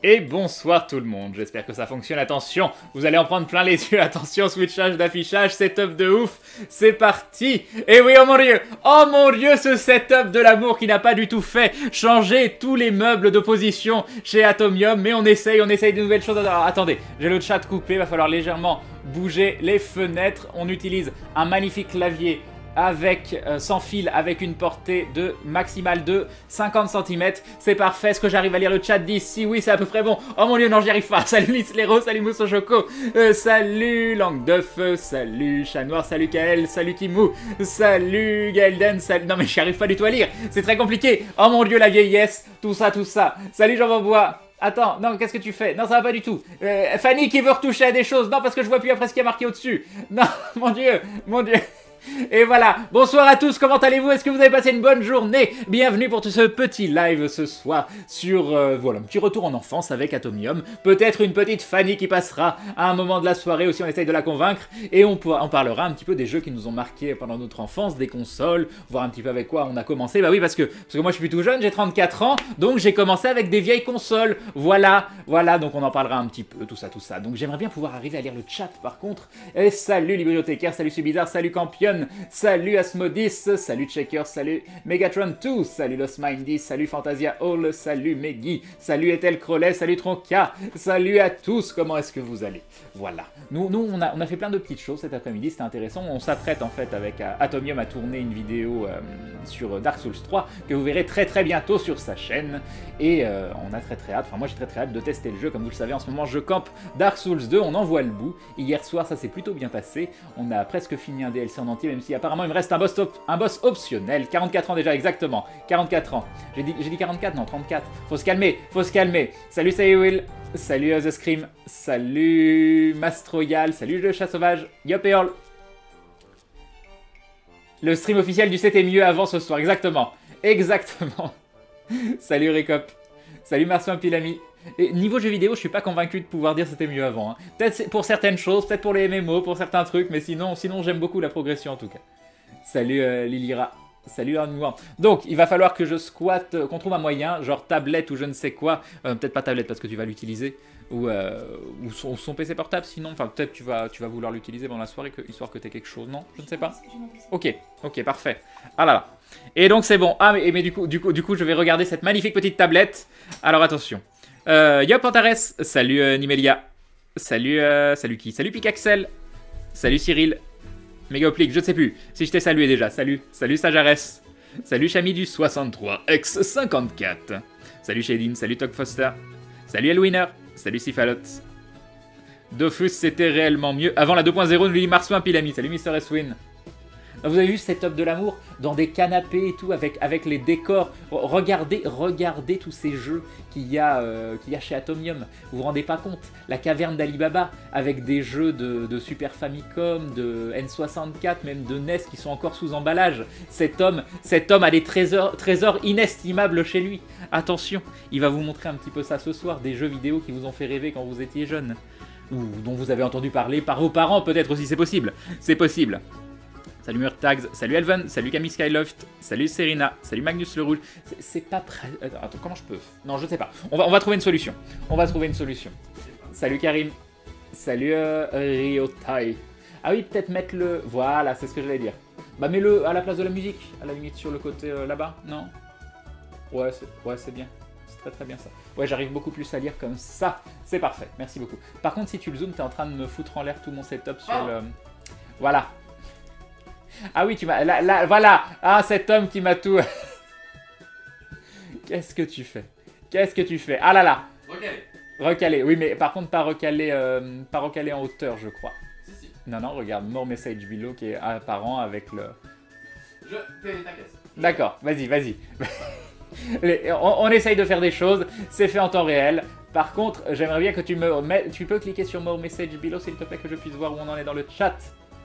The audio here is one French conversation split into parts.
Et bonsoir tout le monde, j'espère que ça fonctionne, attention, vous allez en prendre plein les yeux, attention, switchage d'affichage, setup de ouf, c'est parti. Et oui, oh mon dieu, ce setup de l'amour qui n'a pas du tout fait changer tous les meubles d'opposition chez Atomium, mais on essaye de nouvelles choses. Alors, attendez, j'ai le chat coupé, va falloir légèrement bouger les fenêtres, on utilise un magnifique clavier avec sans fil, avec une portée de maximale de 50 cm. C'est parfait. Est-ce que j'arrive à lire le chat d'ici? Oui, c'est à peu près bon. Oh mon dieu, non, j'y arrive pas. Salut Miss Lero, salut Mousse au Choco, salut Langue de Feu, salut Chat Noir, salut Kael, salut Timou, salut Gaelden, salut... Non mais j'y arrive pas du tout à lire. C'est très compliqué. Oh mon dieu, la vieillesse, tout ça, tout ça. Salut Jean Van Bois. Attends, non, qu'est-ce que tu fais? Non, ça va pas du tout. Fanny qui veut retoucher à des choses. Non, parce que je vois plus après ce qui est marqué au-dessus. Non, mon dieu, mon dieu. Et voilà, bonsoir à tous, comment allez-vous? Est-ce que vous avez passé une bonne journée? Bienvenue pour tout ce petit live ce soir sur, voilà, un petit retour en enfance avec Atomium. Peut-être une petite Fanny qui passera à un moment de la soirée aussi, on essaye de la convaincre. Et on parlera un petit peu des jeux qui nous ont marqués pendant notre enfance, des consoles, voir un petit peu avec quoi on a commencé. Bah oui, parce que moi je suis tout jeune, j'ai 34 ans, donc j'ai commencé avec des vieilles consoles. Voilà, donc on en parlera un petit peu, tout ça. Donc j'aimerais bien pouvoir arriver à lire le chat par contre. Et salut les bibliothécaires, salut Subizarre, salut Campion. Salut Asmodis, salut Checker, salut Megatron 2, salut Lost Mindy, salut Fantasia Hall, salut Meggy, salut Ethel Crowley, salut Tronka, salut à tous, comment est-ce que vous allez? Voilà, nous on a fait plein de petites choses cet après-midi, c'était intéressant, on s'apprête en fait avec Atomium à tourner une vidéo sur Dark Souls 3, que vous verrez très bientôt sur sa chaîne, et on a très hâte, enfin moi j'ai très hâte de tester le jeu, comme vous le savez en ce moment je campe Dark Souls 2, on en voit le bout, hier soir ça s'est plutôt bien passé, on a presque fini un DLC en entier, même si apparemment il me reste un boss optionnel, 44 ans déjà, exactement, 44 ans. J'ai dit 44, non, 34. Faut se calmer. Salut Will, salut The Scream, salut Mastroyal, salut le chat sauvage, Yop et Earl. Le stream officiel du c'était mieux avant ce soir, exactement. Salut Recop, salut Marcin Pilami. Et niveau jeux vidéo, je suis pas convaincu de pouvoir dire c'était mieux avant. Hein. Peut-être pour certaines choses, peut-être pour les MMO, pour certains trucs, mais sinon j'aime beaucoup la progression en tout cas. Salut Lilira, salut Arnois. Donc il va falloir que je squatte, qu'on trouve un moyen, genre tablette ou je ne sais quoi. Peut-être pas tablette parce que tu vas l'utiliser, ou son PC portable sinon. Enfin peut-être tu vas vouloir l'utiliser pendant la soirée, histoire que tu aies quelque chose, non? Je ne sais pas. Ok, parfait. Ah là là. Et donc c'est bon. Ah mais du coup je vais regarder cette magnifique petite tablette. Alors attention. Yop Antares, salut Nimelia, salut qui? Salut Picaxel, salut Cyril, Mégaoplique, je ne sais plus si je t'ai salué déjà, salut Sajares, salut Chami du 63X54, salut Shadin, salut Toc Foster, salut Elwinner, salut Sifalot, Dofus c'était réellement mieux, avant la 2.0 nous dit Marsouin Pilami, salut Mr. Eswin. Vous avez vu ce setup de l'amour dans des canapés et tout avec les décors. Regardez tous ces jeux qu'il y a chez Atomium. Vous vous rendez pas compte? La caverne d'Alibaba avec des jeux de Super Famicom, de N64, même de NES qui sont encore sous emballage. Cet homme a des trésors inestimables chez lui. Attention, il va vous montrer un petit peu ça ce soir, des jeux vidéo qui vous ont fait rêver quand vous étiez jeune. Ou dont vous avez entendu parler par vos parents peut-être aussi, c'est possible. C'est possible. Salut Murtags, salut Elven, salut Camille Skyloft, salut Serena, salut Magnus le Rouge. C'est pas prêt. Attends, comment je peux? Non, je sais pas. On va trouver une solution. Salut Karim, salut Ryotai. Ah oui, peut-être mettre le... Voilà, c'est ce que j'allais dire. Bah mets-le à la place de la musique, à la limite sur le côté là-bas, non? Ouais, c'est bien. C'est très bien ça. Ouais, j'arrive beaucoup plus à lire comme ça. C'est parfait, merci beaucoup. Par contre, si tu le zoomes, t'es en train de me foutre en l'air tout mon setup sur le... Voilà. Ah oui, tu m'as... Là, voilà. Ah, cet homme qui m'a tout... Qu'est-ce que tu fais? Ah là là. Recalé. Oui, mais par contre, pas recalé en hauteur, je crois. Si. Non, regarde. More message below qui est apparent avec le... Je fais ta caisse. D'accord, vas-y. on essaye de faire des choses. C'est fait en temps réel. Par contre, j'aimerais bien que tu peux cliquer sur More message below, s'il te plaît, que je puisse voir où on en est dans le chat.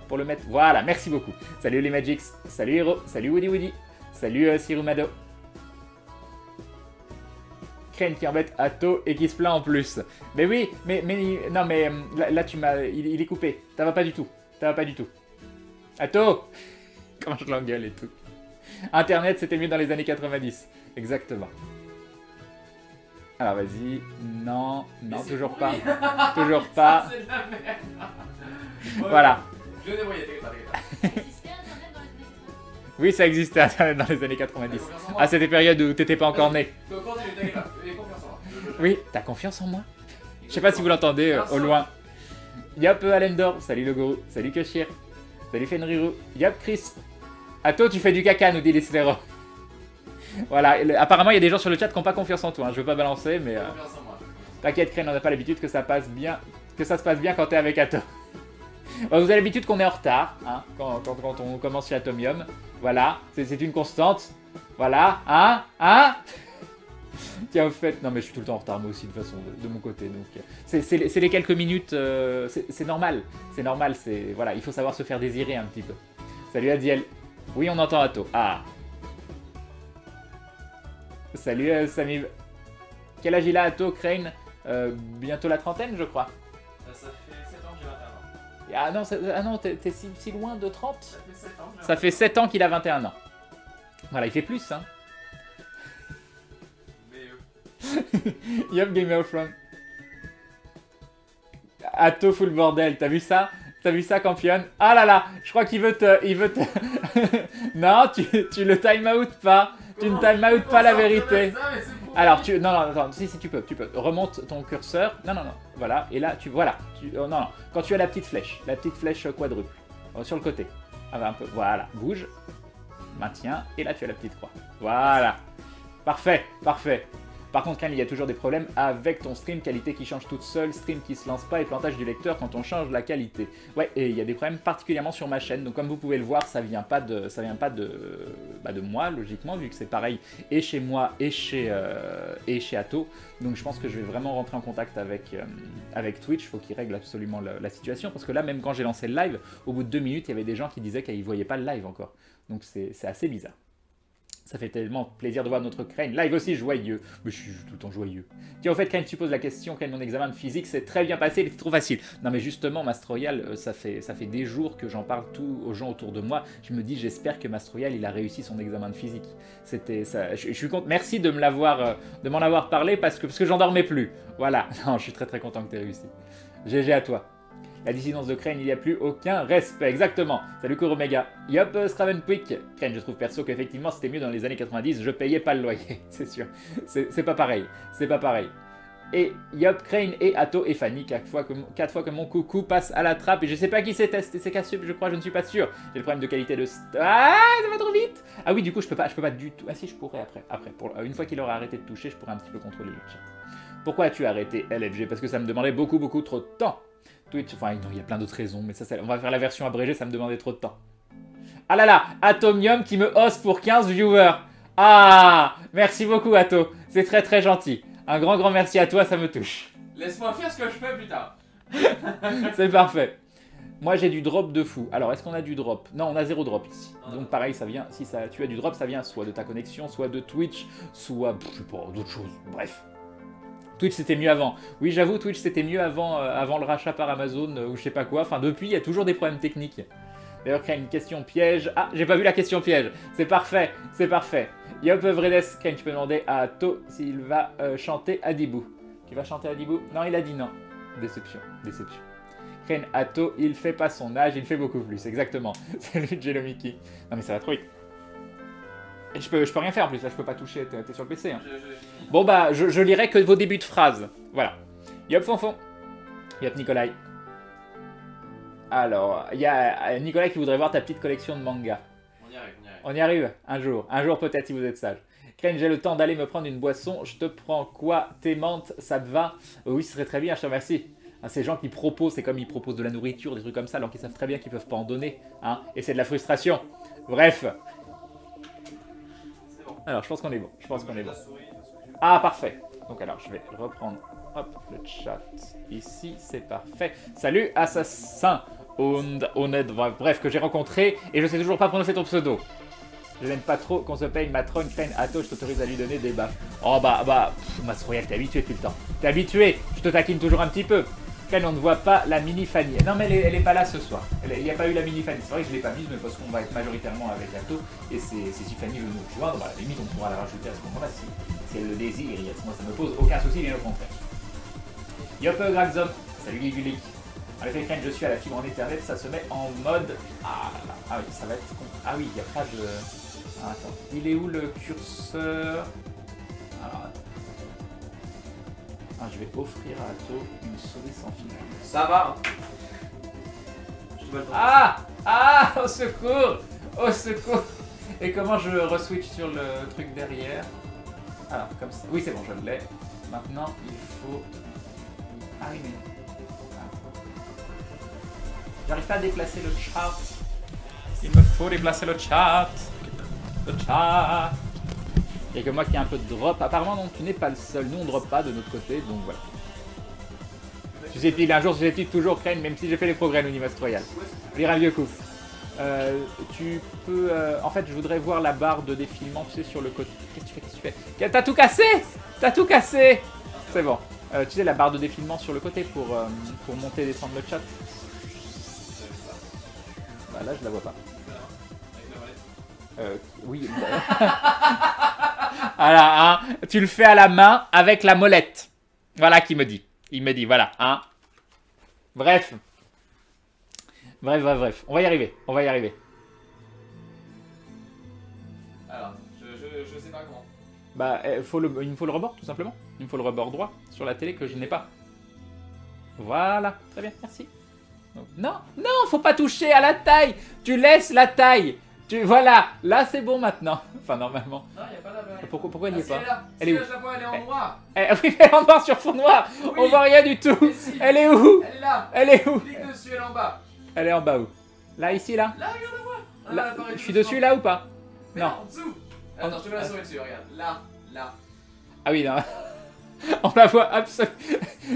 Pour le mettre, voilà, merci beaucoup. Salut les Magix, salut Hero, salut Woody, salut Sirumado. Crane qui embête Atto et qui se plaint en plus. Mais oui, mais là tu m'as, il est coupé. Ça va pas du tout. Atto. Comment je l'engueule et tout. Internet c'était mieux dans les années 90. Exactement. Alors vas-y. Non, non, c'est toujours pourri. pas. Toujours pas. Ça, c'est de la merde. Ouais, Voilà. Je vais débrouiller, t'inquiète pas, Ça existait Internet dans les années 90. Oui, ça existait Internet dans les années 90. Ah, c'était période où t'étais pas encore né. Continue, t'inquiète pas. J'ai confiance en moi. Oui, t'as confiance en moi? Je sais pas si vous l'entendez au loin. Yop Alendor, salut le gourou, salut Keshir, salut Fenriru, yop Chris. Ato, tu fais du caca, nous dit Lislero. Voilà, apparemment il y a des gens sur le chat qui n'ont pas confiance en toi, hein. Je veux pas balancer, mais Confiance en moi. t'inquiète Crane, on n'a pas l'habitude que ça passe bien, que ça se passe bien quand t'es avec Ato. Vous avez l'habitude qu'on est en retard, hein, quand on commence chez Atomium. Voilà, c'est une constante. Voilà, hein. Tiens, au fait, non mais je suis tout le temps en retard moi aussi de toute façon de mon côté, donc c'est les quelques minutes, c'est normal, c'est voilà, il faut savoir se faire désirer un petit peu. Salut Adiel, oui on entend Ato, ah. Salut Samib, quel âge il a Ato, Crane? Bientôt la trentaine je crois. Ça fait 7 ans que j'ai 21 ans. Ah non, t'es si loin de 30? Ça fait 7 ans que j'ai Ça fait 7 ans qu'il a 21 ans. Voilà, il fait plus hein. Yop Gamer From. Ato full bordel, t'as vu ça? T'as vu ça, Campion? Ah là là, je crois qu'il veut te... Non, tu le time out pas. Tu ne time out pas la vérité. Alors, non, attends, si, tu peux. Remonte ton curseur. Non, voilà, et là, voilà. Non, quand tu as la petite flèche quadruple, sur le côté. Ah, bah, un peu, voilà, bouge, maintiens, et là, tu as la petite croix. Voilà. Parfait. Par contre, Crane, il y a toujours des problèmes avec ton stream, qualité qui change toute seule, stream qui se lance pas et plantage du lecteur quand on change la qualité. Ouais, et il y a des problèmes particulièrement sur ma chaîne, donc comme vous pouvez le voir, ça vient pas de moi, logiquement, vu que c'est pareil et chez moi et chez Ato. Donc je pense que je vais vraiment rentrer en contact avec Twitch, il faut qu'ils règlent absolument la situation, parce que là, même quand j'ai lancé le live, au bout de 2 minutes, il y avait des gens qui disaient qu'ils voyaient pas le live encore. Donc c'est assez bizarre. Ça fait tellement plaisir de voir notre Crane. Live aussi joyeux. Mais je suis tout le temps joyeux. Tiens, au fait, Crane, tu poses la question. Crane, mon examen de physique, c'est très bien passé. Il était trop facile. Non, mais justement, Mastroyal, ça fait des jours que j'en parle tout aux gens autour de moi. Je me dis, j'espère que Mastroyal, il a réussi son examen de physique. C'était ça. Je suis content. Merci de m'en avoir parlé parce que j'en dormais plus. Voilà. Non, je suis très content que tu aies réussi. GG à toi. La dissidence de Crane, il n'y a plus aucun respect. Exactement. Salut Kuromega. Yop, Stravenpuik. Crane, je trouve perso qu'effectivement c'était mieux dans les années 90. Je payais pas le loyer, c'est sûr. C'est pas pareil. C'est pas pareil. Et Yop, Crane et Ato et Fanny, 4 fois que mon coucou passe à la trappe. Et je sais pas qui c'est testé. C'est Cassup, je crois, je ne suis pas sûr. J'ai le problème de qualité de... Ah, ça va trop vite. Ah oui, du coup, je peux pas du tout... Ah si, je pourrais après. Une fois qu'il aura arrêté de toucher, je pourrais un petit peu contrôler le chat. Pourquoi as-tu arrêté LFG? Parce que ça me demandait beaucoup trop de temps. Twitch, enfin non, il y a plein d'autres raisons, mais ça, on va faire la version abrégée, ça me demandait trop de temps. Ah là là, Atomium qui me hoste pour 15 viewers. Ah, merci beaucoup Ato, c'est très gentil. Un grand merci à toi, ça me touche. Laisse-moi faire ce que je fais, putain. C'est parfait. Moi j'ai du drop de fou. Alors est-ce qu'on a du drop? Non, on a 0 drop ici. Donc pareil, ça vient, si tu as du drop, ça vient soit de ta connexion, soit de Twitch, soit, je sais pas, d'autres choses, bref. Twitch c'était mieux avant. Oui j'avoue, Twitch c'était mieux avant le rachat par Amazon ou je sais pas quoi. Enfin depuis il y a toujours des problèmes techniques. D'ailleurs Crane, une question piège. Ah j'ai pas vu la question piège. C'est parfait. Yop Vredes, Crane, tu peux demander à Ato s'il va chanter Adibou. Tu vas chanter Adibou? Non il a dit non. Déception. Crane, Ato il fait pas son âge, il fait beaucoup plus. Exactement. Salut Jelomiki. Non mais ça va trop vite. Et je peux rien faire en plus, là je peux pas toucher, t'es sur le PC. Hein. Bon bah, je lirai que vos débuts de phrases. Voilà. Yop Fonfon. Yop Nikolai. Alors, il y a Nikolai qui voudrait voir ta petite collection de mangas. On y arrive. Un jour peut-être si vous êtes sage. Crane, j'ai le temps d'aller me prendre une boisson. Je te prends quoi? Tes menthes, ça te va? Oui, ce serait très bien, je te remercie. Hein, ces gens qui proposent, c'est comme ils proposent de la nourriture, des trucs comme ça, alors qu'ils savent très bien qu'ils peuvent pas en donner. Hein, et c'est de la frustration. Bref. Alors, je pense qu'on est bon. Ah, parfait. Donc alors, je vais reprendre le chat ici. C'est parfait. Salut, Assassin. Bref, que j'ai rencontré. Et je sais toujours pas prononcer ton pseudo. Je n'aime pas trop qu'on se paye Matron, Crane, Ato. Je t'autorise à lui donner des baffes. Oh bah, Mastroyal, t'es habitué tout le temps. T'es habitué. Je te taquine toujours un petit peu. Crane, on ne voit pas la mini Fanny. Non, mais elle est pas là ce soir. Il n'y a pas eu la mini Fanny. C'est vrai que je l'ai pas mise, mais parce qu'on va être majoritairement avec Ato. Et si Fanny veut nous rejoindre, bah, à la limite, on pourra la rajouter à ce moment-là. Si C'est le désir, yes. Moi, ça me pose aucun souci, bien au contraire. Yop, Graxom. Salut, Guigulik. En effet, quand je suis à la fibre en Ethernet, ça se met en mode... Ah, là, là. Ah oui, ça va être... Ah oui, il n'y a pas de... Ah, attends, il est où le curseur? Alors, attends. Ah, je vais offrir à Atto une souris sans fil. Ça va. Hein. Je dois le tenter. Ah! Ah! Au secours! Au secours! Et comment je re-switch sur le truc derrière? Alors, comme ça. Oui, c'est bon, je l'ai. Maintenant, il faut... Ah oui, mais... J'arrive pas à déplacer le chat. Il me faut déplacer le chat. Le chat. Il y a que moi qui ai un peu de drop. Apparemment, non, tu n'es pas le seul. Nous, on drop pas de notre côté, donc voilà. Susceptible, un jour, susceptible, toujours Crane, même si j'ai fait les progrès à l'Universe Royal. Lire un vieux coup. Tu peux... en fait, je voudrais voir la barre de défilement, tu sais, sur le côté. Qu'est-ce que tu fais? Qu'est-ce que tu fais? T'as tout cassé! T'as tout cassé! C'est bon. Tu sais, la barre de défilement sur le côté pour monter et descendre le chat. Bah là, je la vois pas. Oui. Voilà, hein. Tu le fais à la main avec la molette. Voilà qui me dit. Il me dit, voilà, hein. Bref. Bref. On va y arriver. On va y arriver. Alors, je sais pas comment. Bah, il me faut le rebord, tout simplement. Il me faut le rebord droit sur la télé que je n'ai pas. Voilà. Très bien, merci. Non, non, faut pas toucher à la taille. Tu laisses la taille. Voilà, là c'est bon maintenant. Enfin, normalement. Non, il n'y a pas d'appareil. Pourquoi elle n'y est pas? Elle est où? Je la vois, elle est en noir. Oui, mais elle est en noir sur fond noir. Oui. On voit rien du tout. Mais si. Elle est où? Elle est là. Elle est où? Clique dessus, elle est en bas. Elle est en bas où? Là, ici, là? Là, regarde, moi. Là, je suis dessus là ou pas? Mais Non. en dessous. Attends, je te mets la souris dessus, regarde. Là. Ah oui, non. On la voit absolument.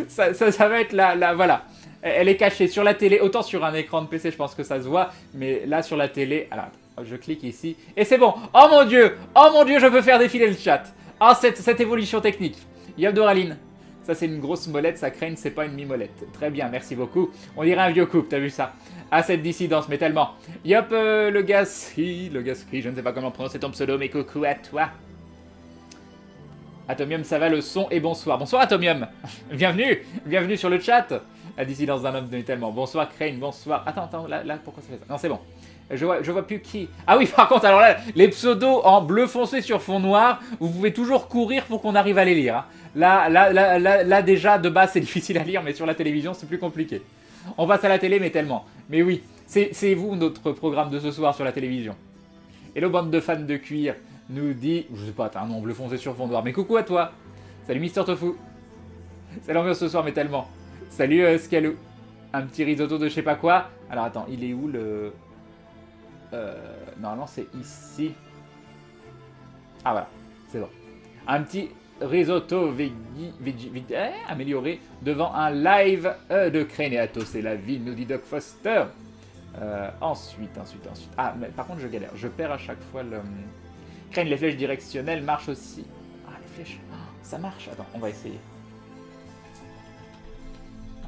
Ça va être là, voilà. Elle est cachée sur la télé. Autant sur un écran de PC, je pense que ça se voit. Mais là, sur la télé. Alors, je clique ici. Et c'est bon. Oh mon dieu, je peux faire défiler le chat. Ah, cette évolution technique. Yop Doraline. Ça, c'est une grosse molette. Ça Crane, c'est pas une mi-molette. Très bien, merci beaucoup. On dirait un vieux couple, t'as vu ça? Ah, cette dissidence, mais tellement. Yop, le Gasri, je ne sais pas comment prononcer ton pseudo, mais coucou à toi. Atomium, ça va le son et bonsoir. Bonsoir Atomium. Bienvenue sur le chat. La dissidence d'un homme mais tellement. Bonsoir Crane, bonsoir. Attends, là, pourquoi ça fait ça? Non, c'est bon. Je vois plus qui. Ah oui, par contre, alors là, les pseudos en bleu foncé sur fond noir, vous pouvez toujours courir pour qu'on arrive à les lire. Hein. Là, déjà, de base, c'est difficile à lire, mais sur la télévision, c'est plus compliqué. On passe à la télé, mais tellement. Mais oui, c'est vous, notre programme de ce soir sur la télévision. Hello, bande de fans de cuir, nous dit... Je sais pas, t'as un nom bleu foncé sur fond noir, mais coucou à toi. Salut, Mister Tofu. C'est l'ambiance ce soir, mais tellement. Salut, Scalou. Un petit risotto de je sais pas quoi. Alors, attends, il est où le... normalement c'est ici. Ah voilà, c'est bon. Un petit risotto amélioré devant un live de Crane et Atto, c'est la vie, nous dit Doc Foster. Ensuite. Ah, mais par contre je galère, je perds à chaque fois le... Crane, les flèches directionnelles marchent aussi. Ah, les flèches, ça marche. Attends, on va essayer.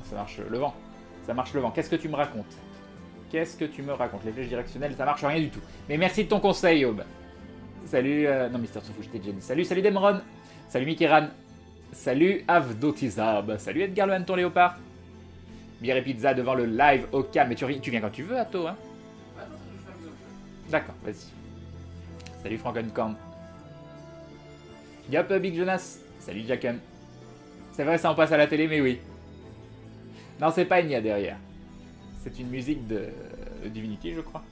Ça marche le vent. Ça marche le vent. Qu'est-ce que tu me racontes? Qu'est-ce que tu me racontes? Les flèches directionnelles, ça marche rien du tout. Mais merci de ton conseil, Aube. Salut... Non, Mister Soufou, je t'ai déjà dit. Salut Demron. Salut Mikiran. Salut Avdotizab. Salut Edgar le Hanton Léopard. Bière et pizza devant le live au calme. Mais tu viens quand tu veux, Atto, hein? D'accord, vas-y. Salut Frankencorn. Yop, Big Jonas. Salut Jacken. C'est vrai, ça en passe à la télé, mais oui. Non, c'est pas Enya derrière. C'est une musique de Divinity, je crois.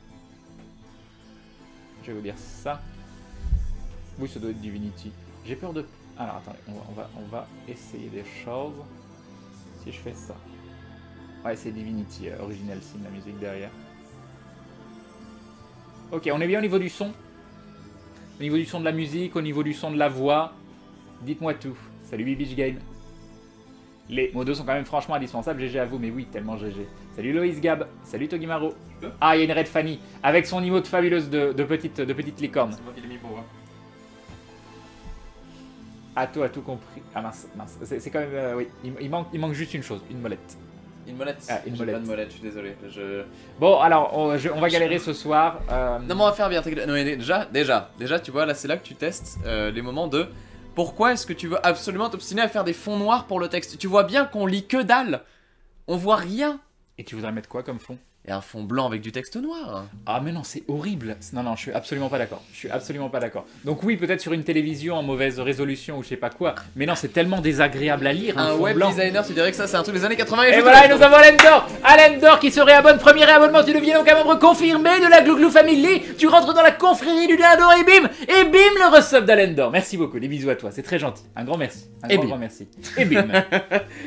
Je vais vous dire ça. Oui, ça doit être Divinity. J'ai peur de... Alors, attendez, on va essayer des choses. Si je fais ça. Ouais, c'est Divinity, Original Sin, la musique derrière. Ok, on est bien au niveau du son. Au niveau du son de la musique, au niveau du son de la voix. Dites-moi tout. Salut Beach Game. Les modos sont quand même franchement indispensables, GG à vous, mais oui, tellement GG. Salut Loïs Gab, salut Togimaro. Ah, il y a une Red Fanny, avec son emote fabuleuse de petite licorne. C'est moi qui l'ai mis pour voir. Atto a tout compris. Ah mince. C'est quand même... oui, il manque juste une chose, une molette. Une molette? Ah, une molette. Pas de molette, je suis désolé. Bon, alors, on va galérer ce soir. Non, mais on va faire bien. Non, mais déjà, tu vois, là, c'est là que tu testes les moments de... Pourquoi est-ce que tu veux absolument t'obstiner à faire des fonds noirs pour le texte? Tu vois bien qu'on lit que dalle. On voit rien. Et tu voudrais mettre quoi comme fond? Et un fond blanc avec du texte noir. Ah mais non, c'est horrible. Non, non, je suis absolument pas d'accord. Je suis absolument pas d'accord. Donc oui, peut-être sur une télévision en mauvaise résolution ou je sais pas quoi. Mais non, c'est tellement désagréable à lire. Un fond web blanc. designer, tu dirais que ça c'est un truc des années 80 Et voilà, et nous avons Alendor. Alendor qui se réabonne, premier réabonnement, tu deviens donc un membre confirmé de la Glouglou Family. Tu rentres dans la confrérie du dindon et bim, le resub d'Alendor. Merci beaucoup, des bisous à toi, c'est très gentil. Un grand merci. Un Et grand, bim. grand merci. Et bim.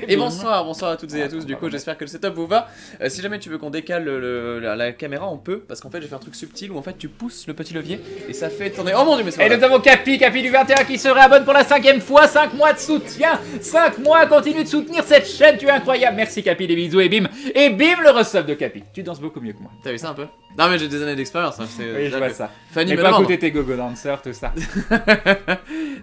Et bonsoir à toutes et à tous. Du coup, j'espère que le setup vous va. Si jamais tu veux qu'on décale la caméra, on peut. Parce qu'en fait, j'ai fait un truc subtil où en fait tu pousses le petit levier et ça fait tourner. Oh mon dieu, mais c'est Et nous avons Capi du 21 qui se réabonne pour la 5ème fois. 5 mois de soutien. 5 mois, continue de soutenir cette chaîne, tu es incroyable. Merci Capi, des bisous et bim, le resub de Capi. Tu danses beaucoup mieux que moi. T'as vu ça un peu? Non, mais j'ai des années d'expérience. Hein. Oui, je vois ça. Fanny Mais me pas demande. écouter tes gogo dancers, tout ça.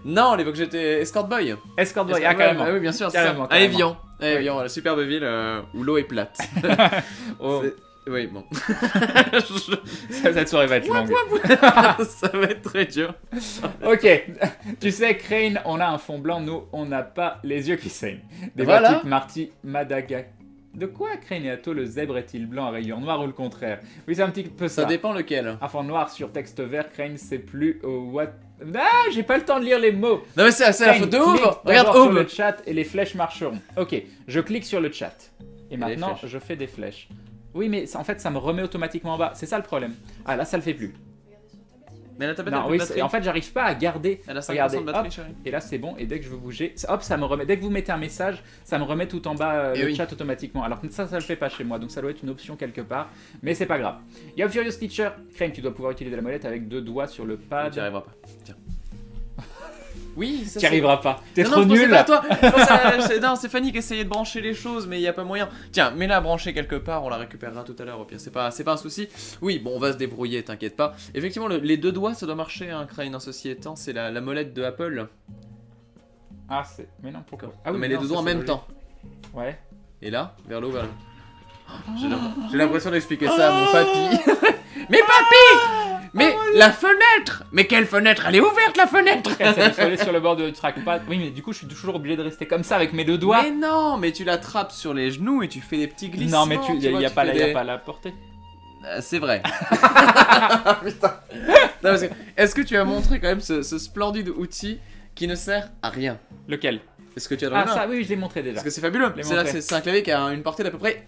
Non, à l'époque j'étais escort boy. Escort boy, Escort ah boy, carrément. ah oui, bien sûr, c'est Carrément, ça. À carrément. Évian. À Évian, la superbe ville où l'eau est plate. Oh, Oui, bon. cette soirée va être longue. Ça va être très dur. Ok, tu sais, Crane, on a un fond blanc, nous, on n'a pas les yeux qui saignent. Des Voilà. voix type Marty Madagascar. De quoi, Crane et Atto, le zèbre est-il blanc à rayures noires ou le contraire? Oui, c'est un petit peu ça. Ça dépend lequel. Un fond noir sur texte vert, Crane, c'est plus au what. Ah, j'ai pas le temps de lire les mots. Non, mais c'est la Crane, faute de clique ouvre. Regarde, d'abord sur ouvre. le chat et les flèches marcheront. Ok, je clique sur le chat. Et maintenant, flèches. je fais des flèches. Oui, mais en fait, ça me remet automatiquement en bas. C'est ça le problème. Ah, là, ça le fait plus. Mais la tablette Non, a plus oui, de batterie. en fait, j'arrive pas à garder. Elle a 5% Regardez, de batterie, hop, chérie. et là c'est bon, et dès que je veux bouger, hop, ça me remet. Dès que vous mettez un message, ça me remet tout en bas Eh le oui. chat automatiquement. Alors que ça le fait pas chez moi, donc ça doit être une option quelque part, mais c'est pas grave. Yo Furious Teacher, Crane, tu dois pouvoir utiliser la molette avec 2 doigts sur le Tu pad. n'y arriveras pas. Tiens. Oui, ça Tu n'y arriveras pas. T'es Non, trop non, je pensais nul. pas à toi. Non, c'est Fanny qui essayait de brancher les choses, mais il n'y a pas moyen. Tiens, mets-la brancher quelque part, on la récupérera tout à l'heure au pire. C'est pas un souci. Oui, bon, on va se débrouiller, t'inquiète pas. Effectivement, les 2 doigts, ça doit marcher, hein, Crane, en ceci étant. C'est la molette de Apple. Ah, c'est. Mais non, pourquoi? Ah Ah oui, mais les non, 2 ça, doigts en c'est même logique. temps. Ouais. Et là, vers le haut, vers le J'ai l'impression d'expliquer ça à mon papy. Mais papy! Mais la fenêtre! Mais quelle fenêtre? Elle est ouverte, la fenêtre! Il faut aller sur le bord de trackpad. Oui, mais du coup, je suis toujours obligé de rester comme ça avec mes 2 doigts. Mais non, mais tu l'attrapes sur les genoux et tu fais des petits glissements. Non, mais il vois, n'y a, tu pas fais la- y a des- pas la portée. C'est vrai. Putain. Non, parce que, est-ce que tu as montré quand même ce splendide outil qui ne sert à rien? Lequel? Est-ce que tu as dans les Ah, main? ça, oui, je l'ai montré déjà. Parce que c'est fabuleux. l'ai C'est là, montré. c'est un clavier qui a une portée d'à peu près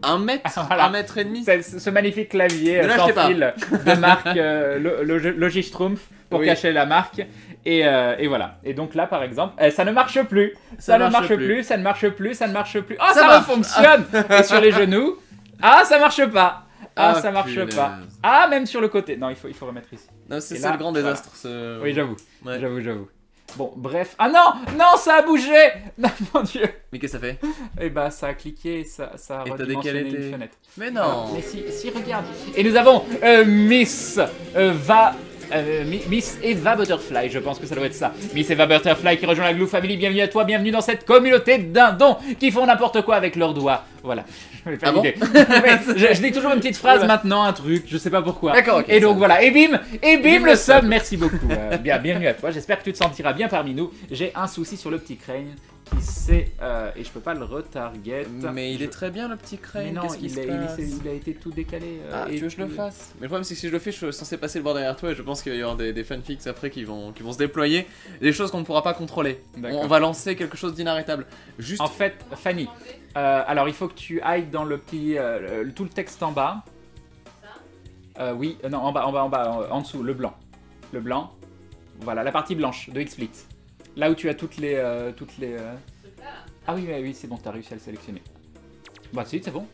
1 mètre, Ah, voilà. 1 mètre et demi. Ce magnifique clavier Ne sans l'achetez pas. fil de marque Logistrumpf pour Oui. cacher la marque. Et voilà. Et donc là, par exemple, ça ne marche plus. Ça ne marche plus, ça ne marche plus, ça ne marche plus. Oh, ça marche. fonctionne. Et sur les genoux, ah, ça marche pas. Ah, Ah, ça marche punaise. pas. Ah, même sur le côté. Non, il faut remettre ici. Non, c'est Et ça là, le grand voilà. désastre. ce- Oui, j'avoue. Ouais. J'avoue. Bon, bref. Ah non, non, ça a bougé. Non, mon dieu. Mais qu'est-ce que ça fait? Et bah, ça a cliqué, ça a Et t'as redimensionné décalé tes- une fenêtre. Mais non. Mais si, regarde. Et nous avons Miss Miss Eva Butterfly, je pense que ça doit être ça. Miss Eva Butterfly qui rejoint la Glue Family, bienvenue à toi, bienvenue dans cette communauté de dindons qui font n'importe quoi avec leurs doigts. Voilà. Je Ah bon l'idée. Ouais, je dis toujours une petite phrase Voilà. maintenant, un truc, je sais pas pourquoi. D'accord, ok. Et donc voilà, et bim Bim le le sub, sub. merci beaucoup. Bienvenue à toi, j'espère que tu te sentiras bien parmi nous. J'ai un souci sur le petit crane qui sait, et je peux pas le retarget. Mais il est très bien le petit Crane. Mais non, Qu'est-ce qui se il passe a été tout décalé. Ah, et tu veux que je le tout- fasse? Mais le problème c'est que si je le fais, je suis censé passer le bord derrière toi et je pense qu'il va y avoir des fanfics après qui vont se déployer. Des choses qu'on ne pourra pas contrôler. D'accord. On va lancer quelque chose d'inarrêtable. Juste. En fait, Fanny, alors il faut que tu ailles dans le petit, tout le texte en bas. Oui, non, en bas, en dessous, le blanc. Le blanc. Voilà, la partie blanche de XSplit. Là où tu as toutes les... Ah oui, c'est bon, t'as réussi à le sélectionner. Bah si, c'est bon.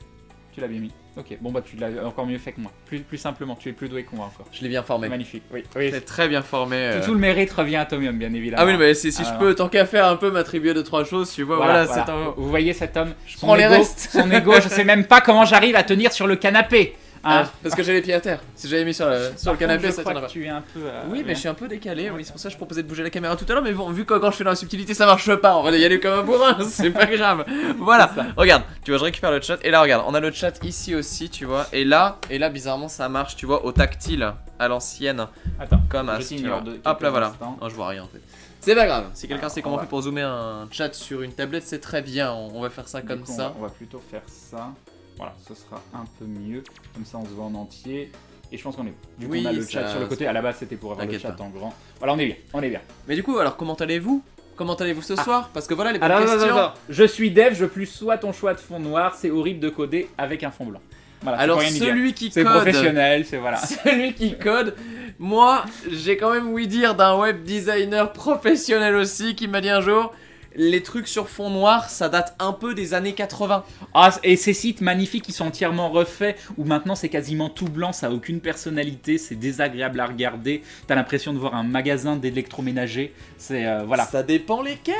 Tu l'as bien mis. Ok, bon bah tu l'as encore mieux fait que moi. Plus simplement, tu es plus doué que moi encore. Je l'ai bien formé. Magnifique, oui. C'est très bien formé. Tout le mérite revient à Tomium, bien évidemment. Ah oui, mais si Ah, je non. peux, tant qu'à faire un peu, m'attribuer 2-3 choses, tu vois, voilà, c'est un... Vous voyez cet homme, je prends les restes. Son ego, je sais même pas comment j'arrive à tenir sur le canapé. Hein. Ah, parce que j'ai les pieds à terre. Si j'avais mis sur le Par canapé, contre, ça je crois tiendrait que tu es un peu... Oui, mais je suis un peu décalé, oui, c'est pour ça que je proposais de bouger la caméra tout à l'heure, mais bon, vu que quand je fais dans la subtilité ça marche pas, on va y aller comme un bourrin, c'est pas grave. Voilà, C'est ça. regarde, tu vois, je récupère le chat, et là, regarde, on a le chat ici aussi, tu vois, et là, bizarrement, ça marche, tu vois, au tactile, à l'ancienne, Attends, comme à je ce, tu t'ignore vois. de Hop là, quelques voilà. instants. Oh, je vois rien en fait. C'est pas grave. Si quelqu'un Alors, sait comment on on va- fait pour zoomer un chat sur une tablette, c'est très bien. On va faire ça Du comme coup, ça. On va plutôt faire ça. Voilà, ce sera un peu mieux. Comme ça, on se voit en entier. Et je pense qu'on est. Du coup, Oui, on a le chat ça- sur le côté. À la base, c'était pour avoir le T'inquiète chat en grand. Voilà, on est bien. On est bien. Mais du coup, alors comment allez-vous? Comment allez-vous ce soir? Parce que voilà les bonnes Alors, questions. je suis dev, je plus soit ton choix de fond noir. C'est horrible de coder avec un fond blanc. Voilà, Alors faut rien y dire. celui qui C'est code, professionnel, c'est voilà. celui qui code, moi j'ai quand même ouï dire d'un web designer professionnel aussi qui m'a dit un jour, les trucs sur fond noir ça date un peu des années 80. Ah, et ces sites magnifiques qui sont entièrement refaits, où maintenant c'est quasiment tout blanc, ça a aucune personnalité, c'est désagréable à regarder, t'as l'impression de voir un magasin d'électroménager, c'est voilà. Ça dépend lesquels,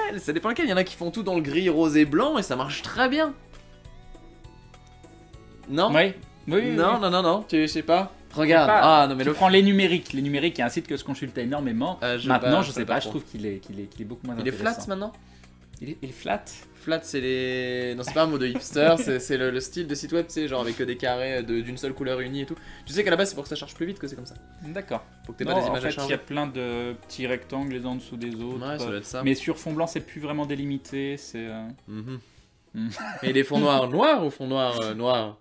il y en a qui font tout dans le gris, rose et blanc et ça marche très bien. Non Oui, oui, oui, Non, oui. non, non, non, tu sais pas. Regarde, Pas- ah non mais Tu le prends les numériques, il y a un site que je consulte énormément. je Maintenant, pas- je sais pas pas, je trop. trouve qu'il est beaucoup moins Il est intéressant. flat maintenant? Il est flat. Flat, c'est les. Non, c'est pas un mot de hipster, c'est le style de site web, c'est genre avec des carrés d'une seule couleur unie et tout. Tu sais qu'à la base, c'est pour que ça charge plus vite que c'est comme ça. D'accord. Faut que t'aies Non, pas des en images à fait, il y a charger. plein de petits rectangles les uns en dessous des autres. Ouais, ça doit être ça. Mais sur fond blanc, c'est plus vraiment délimité, c'est... Mhm. Mhm. Et les fonds noirs noirs ou fonds noirs noirs?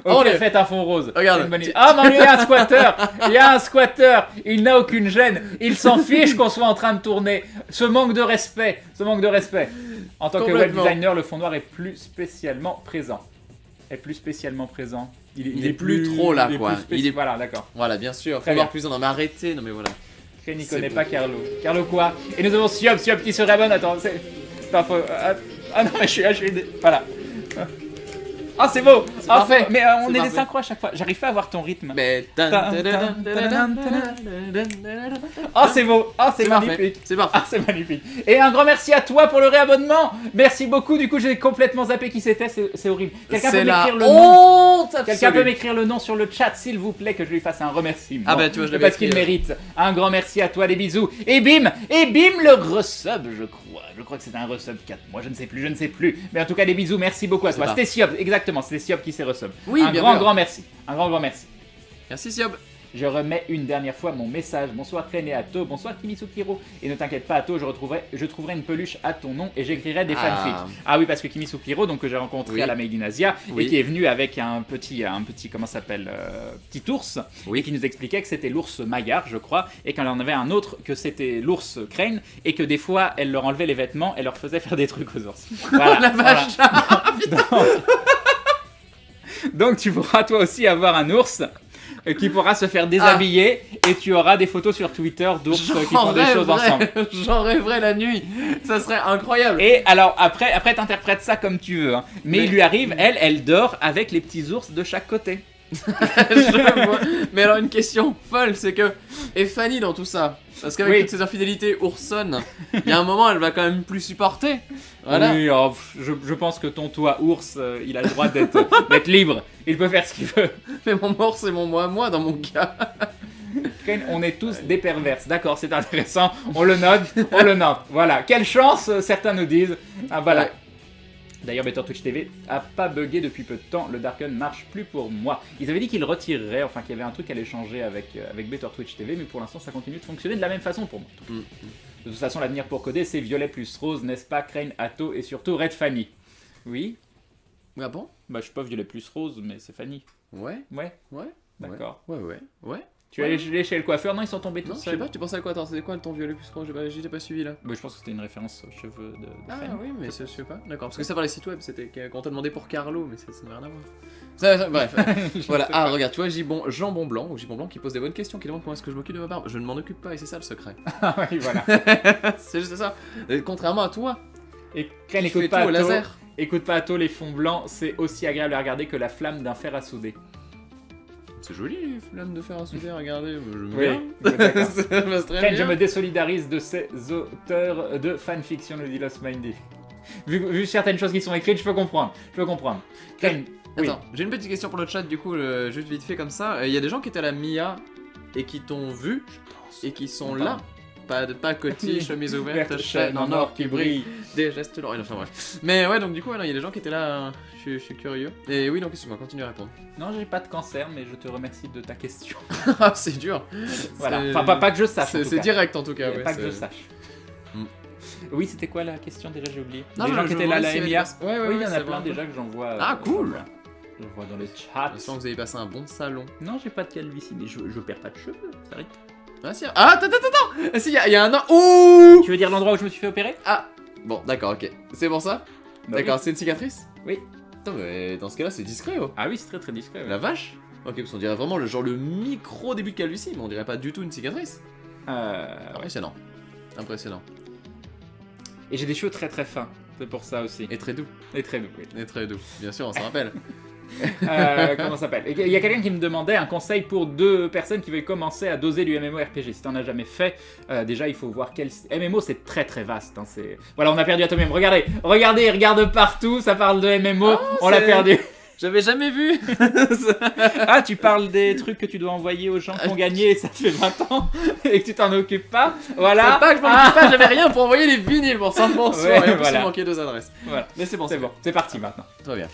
Ok, On est- faites un fond rose. Regarde. C'est une bonne idée. Ah, mais il y a un squatter. Il y a un squatter. Il n'a aucune gêne. Il s'en fiche qu'on soit en train de tourner. Ce manque de respect. Ce manque de respect. En tant que web Complètement. designer, le fond noir est plus spécialement présent. Est plus spécialement présent. Il est plus trop là, il est quoi. plus Il est- Voilà, d'accord. Voilà, bien sûr. Très Faut bien. voir plus, non mais arrêtez, non mais voilà. Crane n'y C'est connaît bon. pas Carlo. Carlo quoi? Et nous avons Siop qui se réabonne. Attends, c'est... Attends, faut... Ah non, mais je suis... Voilà. Ah, c'est beau. C'est Ah, parfait. Mais on C'est est des parfait. synchros à chaque fois. J'arrive pas à voir ton rythme. Mais. Ah, c'est beau. Ah, c'est C'est parfait. magnifique. C'est parfait. Ah, c'est magnifique. Et un grand merci à toi pour le réabonnement. Merci beaucoup. Du coup, j'ai complètement zappé qui c'était. C'est horrible. Quelqu'un peut C'est la m'écrire le nom. honte Quelqu'un peut absolue. m'écrire le nom sur le chat, s'il vous plaît, que je lui fasse un remerciement. Ah bah, tu vois, je l'avais Parce qu'il écrit, mérite. Un grand merci à toi, des bisous. Et bim, le resub, je crois. Je crois que c'était un resub 4 mois. Je ne sais plus. Mais en tout cas, des bisous. Merci beaucoup à C'est toi. pas. C'était Siop, exactement. C'était Siop qui s'est resub. Oui, un bien grand, sûr. grand merci. Un grand, grand merci. Merci Siob. Je remets une dernière fois mon message. Bonsoir Crane et Atto, bonsoir Kimisukiro. Et ne t'inquiète pas Atto, je trouverai une peluche à ton nom et j'écrirai des Ah. fanfics. Ah oui, parce que Kimisukiro, donc que j'ai rencontré Oui. à la Made in Asia Oui. et qui est venu avec un petit comment ça s'appelle, petit ours, Oui. et qui nous expliquait que c'était l'ours Maillard, je crois, et qu'elle en avait un autre que c'était l'ours Crane, et que des fois elle leur enlevait les vêtements et leur faisait faire des trucs aux ours. Voilà. La vache. Donc tu pourras toi aussi avoir un ours qui pourra se faire déshabiller et tu auras des photos sur Twitter d'ours qui font des choses ensemble. J'en rêverais la nuit. Ça serait incroyable. Et alors après t'interprètes ça comme tu veux, hein. Mais Mais- il lui arrive, elle dort avec les petits ours de chaque côté. Je vois. Mais alors une question folle, c'est que et Fanny dans tout ça, parce qu'avec Oui. toutes ces infidélités oursonnes, il y a un moment elle va quand même plus supporter. Voilà. Oui, oh, je pense que ton toit ours, il a le droit d'être libre. Il peut faire ce qu'il veut. Mais mon mort c'est mon moi dans mon cas. Ken, on est tous des perverses. D'accord, c'est intéressant. On le note, on le note. Voilà. Quelle chance, certains nous disent. Ah voilà. Ouais. D'ailleurs, Better Twitch TV a pas bugué depuis peu de temps. Le Darken marche plus pour moi. Ils avaient dit qu'ils le retireraient, enfin qu'il y avait un truc à l'échanger avec Better Twitch TV, mais pour l'instant, ça continue de fonctionner de la même façon pour moi. De toute façon, l'avenir pour coder, c'est violet plus rose, n'est-ce pas, Crane, Atto et surtout Red Fanny. Oui. Ah bon? Bah, je suis pas violet plus rose, mais c'est Fanny. Ouais. Ouais. Ouais. D'accord. Ouais. Tu es allé chez le coiffeur? Non, ils sont tombés Non, tous je sais seuls. pas, tu pensais à quoi? Attends, c'était quoi le ton violet plus grand? J'étais pas suivi là. Bah, je pense que c'était une référence aux cheveux de Ah Fanny. oui, mais je sais pas. D'accord, parce que ça par les sites web, c'était quand t'as demandé pour Carlo, mais ça n'a rien à voir. Bref. Voilà, ah regarde, tu vois, Jambon Blanc, ou Gibon Blanc, qui pose des bonnes questions, qui demande comment est-ce que je m'occupe de ma barbe. Je ne m'en occupe pas et c'est ça le secret. Ah oui, voilà. C'est juste ça. Et contrairement à toi, Et Crane, qui écoute fais pas tout au Atto. laser. Écoute pas Atto, les fonds blancs, c'est aussi agréable à regarder que la flamme d'un fer à souder. C'est joli les flammes de fer à souder, regardez. Je Oui, bien. d'accord. Ça passe très Crane, je bien. me désolidarise de ces auteurs de fanfiction, nous dit Lost Mindy. Vu certaines choses qui sont écrites, je peux comprendre. Crane, oui. Attends, j'ai une petite question pour le chat, du coup, juste vite fait comme ça. Il y a des gens qui étaient à la MIA et qui t'ont vu et qui sont là. Pas de pacotille, chemise ouverte, Verte chaîne en or qui brille, des gestes lourds. Enfin bref. Mais ouais, donc du coup, il y a des gens qui étaient là, je suis curieux. Et oui, donc excuse-moi, continue à répondre. Non, j'ai pas de cancer, mais je te remercie de ta question. Ah, c'est dur. Voilà. C'est- Enfin, pas que je sache. en tout C'est cas. direct en tout cas. Pas Ouais, que je c'est- sache. Mm. Oui, c'était quoi la question déjà? J'ai oublié. Non, Les je- gens qui je étaient là, vois la s'il y avait Emilia. des- Ouais, ouais, Oui, il y ouais, en c'est a plein vrai. déjà que j'en vois. Ah, cool. Je vois dans le chat. Je sens que vous avez passé un bon salon. Non, j'ai pas de calvitie, mais je perds pas de cheveux. Ça arrive. Ah, si. Ah, attends. Ah, si, il y a un an. Ouh. Tu veux dire l'endroit où je me suis fait opérer? Ah. Bon, d'accord, ok. C'est pour ça? Bah D'accord, c'est une cicatrice? Oui. Attends, mais dans ce cas-là, c'est discret, oh. Ah oui, c'est très très discret. ouais. La vache? Ok, parce qu'on dirait vraiment le genre le micro début de calvitie, mais on dirait pas du tout une cicatrice. Impressionnant. Impressionnant. Et j'ai des cheveux très très fins. C'est pour ça aussi. Et très doux. Et très doux. Oui. Et très doux. Bien sûr, on s'en rappelle. Comment ça s'appelle? Il y a quelqu'un qui me demandait un conseil pour deux personnes qui veulent commencer à doser du MMORPG. Si t'en as jamais fait, déjà il faut voir quel... MMO c'est très très vaste. Hein, voilà, on a perdu Atomium. Regardez, il regarde partout, ça parle de MMO, on l'a c'est- perdu. J'avais jamais vu. Ah, tu parles des trucs que tu dois envoyer aux gens qui ont gagné et ça fait 20 ans et que tu t'en occupes pas. Voilà. C'est pas que je m'en occupe pas, j'avais rien pour envoyer les vinyles pour 5 mentions. Ouais, et en plus, voilà. il manquait 2 adresses. Voilà. Mais c'est bon, C'est bon, c'est parti maintenant. Très bien.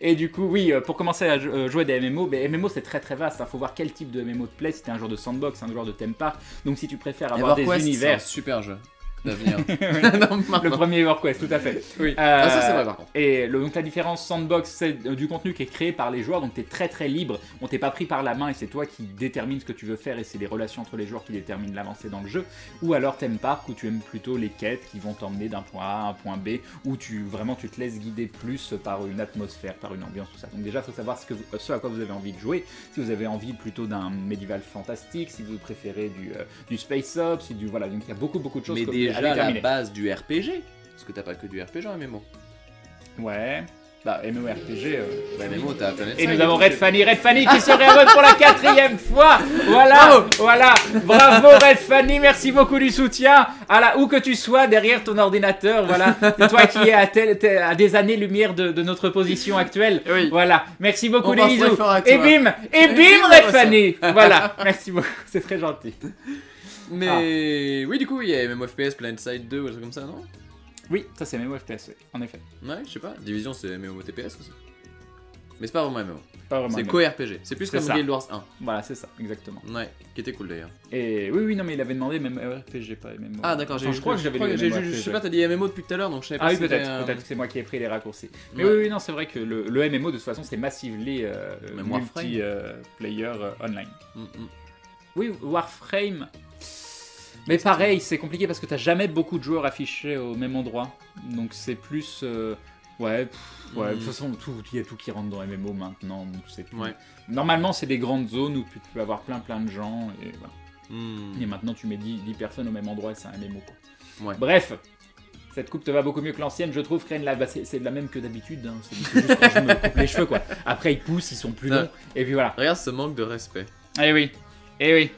Et du coup, oui, pour commencer à jouer des MMO, mais MMO c'est très très vaste. Il faut voir quel type de MMO te plaît. Si t'es un joueur de sandbox, un joueur de theme park. Donc si tu préfères avoir des EverQuest, univers. c'est un super jeu d'avenir. Le premier EverQuest, tout à fait. Oui. Ah, ça c'est vrai par contre. Et donc la différence sandbox, c'est du contenu qui est créé par les joueurs, donc t'es très très libre, on t'est pas pris par la main et c'est toi qui détermine ce que tu veux faire et c'est les relations entre les joueurs qui déterminent l'avancée dans le jeu. Ou alors theme park où tu aimes plutôt les quêtes qui vont t'emmener d'un point A à un point B, où tu te laisses guider plus par une atmosphère, par une ambiance, tout ça. Donc déjà, il faut savoir ce à quoi vous avez envie de jouer. Si vous avez envie plutôt d'un médiéval fantastique, si vous préférez du space up, voilà, donc il y a beaucoup de choses Mais à déjà la déterminer. base du RPG. Parce que t'as pas que du RPG en MMO. Ouais. Bah, MMORPG. Ouais, MMO, t'as Planet Et Side nous avons tout, Red c'est- Fanny qui se réabonne pour la 4e fois. Voilà, voilà. Bravo Red Fanny, merci beaucoup du soutien. Où que tu sois derrière ton ordinateur, voilà. C'est toi qui es à des années-lumière de notre position actuelle. Oui. Voilà, merci beaucoup On les pense bisous. très fort à toi. Et bim, Red Fanny. Voilà, merci beaucoup, c'est très gentil. Mais oui, du coup, il y a MMO FPS, Planet Side 2 ou un truc comme ça, non? Oui, ça c'est MMORPG, en effet. Ouais, je sais pas. Division, c'est MMO TPS aussi. Mais c'est pas vraiment MMO. Pas vraiment. C'est MMO. co-RPG. C'est plus C'est comme ça. Guild Wars 1. Voilà, c'est ça, exactement. Ouais, qui était cool d'ailleurs. Et oui, non, mais il avait demandé MMORPG, pas MMO. Ah d'accord, Enfin, je crois que j'avais lu je MMORPG. sais pas, t'as dit MMO depuis tout à l'heure, donc je savais pas Ah oui, si c'était, peut-être que c'est moi qui ai pris les raccourcis. Mais Ouais. oui, non, c'est vrai que le MMO, de toute façon, c'est massively Même Warframe. multi-player online. Mm, mm. Oui, Warframe. Mais pareil, c'est compliqué parce que t'as jamais beaucoup de joueurs affichés au même endroit. Donc c'est plus... ouais, de toute façon, il y a tout qui rentre dans MMO maintenant. Donc c'est plus- Ouais. Normalement, c'est des grandes zones où tu peux avoir plein de gens. Et, voilà. Mm. Et maintenant, tu mets 10 personnes au même endroit et c'est un MMO. Quoi. Ouais. Bref, cette coupe te va beaucoup mieux que l'ancienne, je trouve. Crane, là, bah, c'est la même que d'habitude. Hein. C'est juste quand je me coupe les cheveux, quoi. Après, ils poussent, ils sont plus longs. Et puis voilà. Regarde ce manque de respect. Eh oui. Eh oui.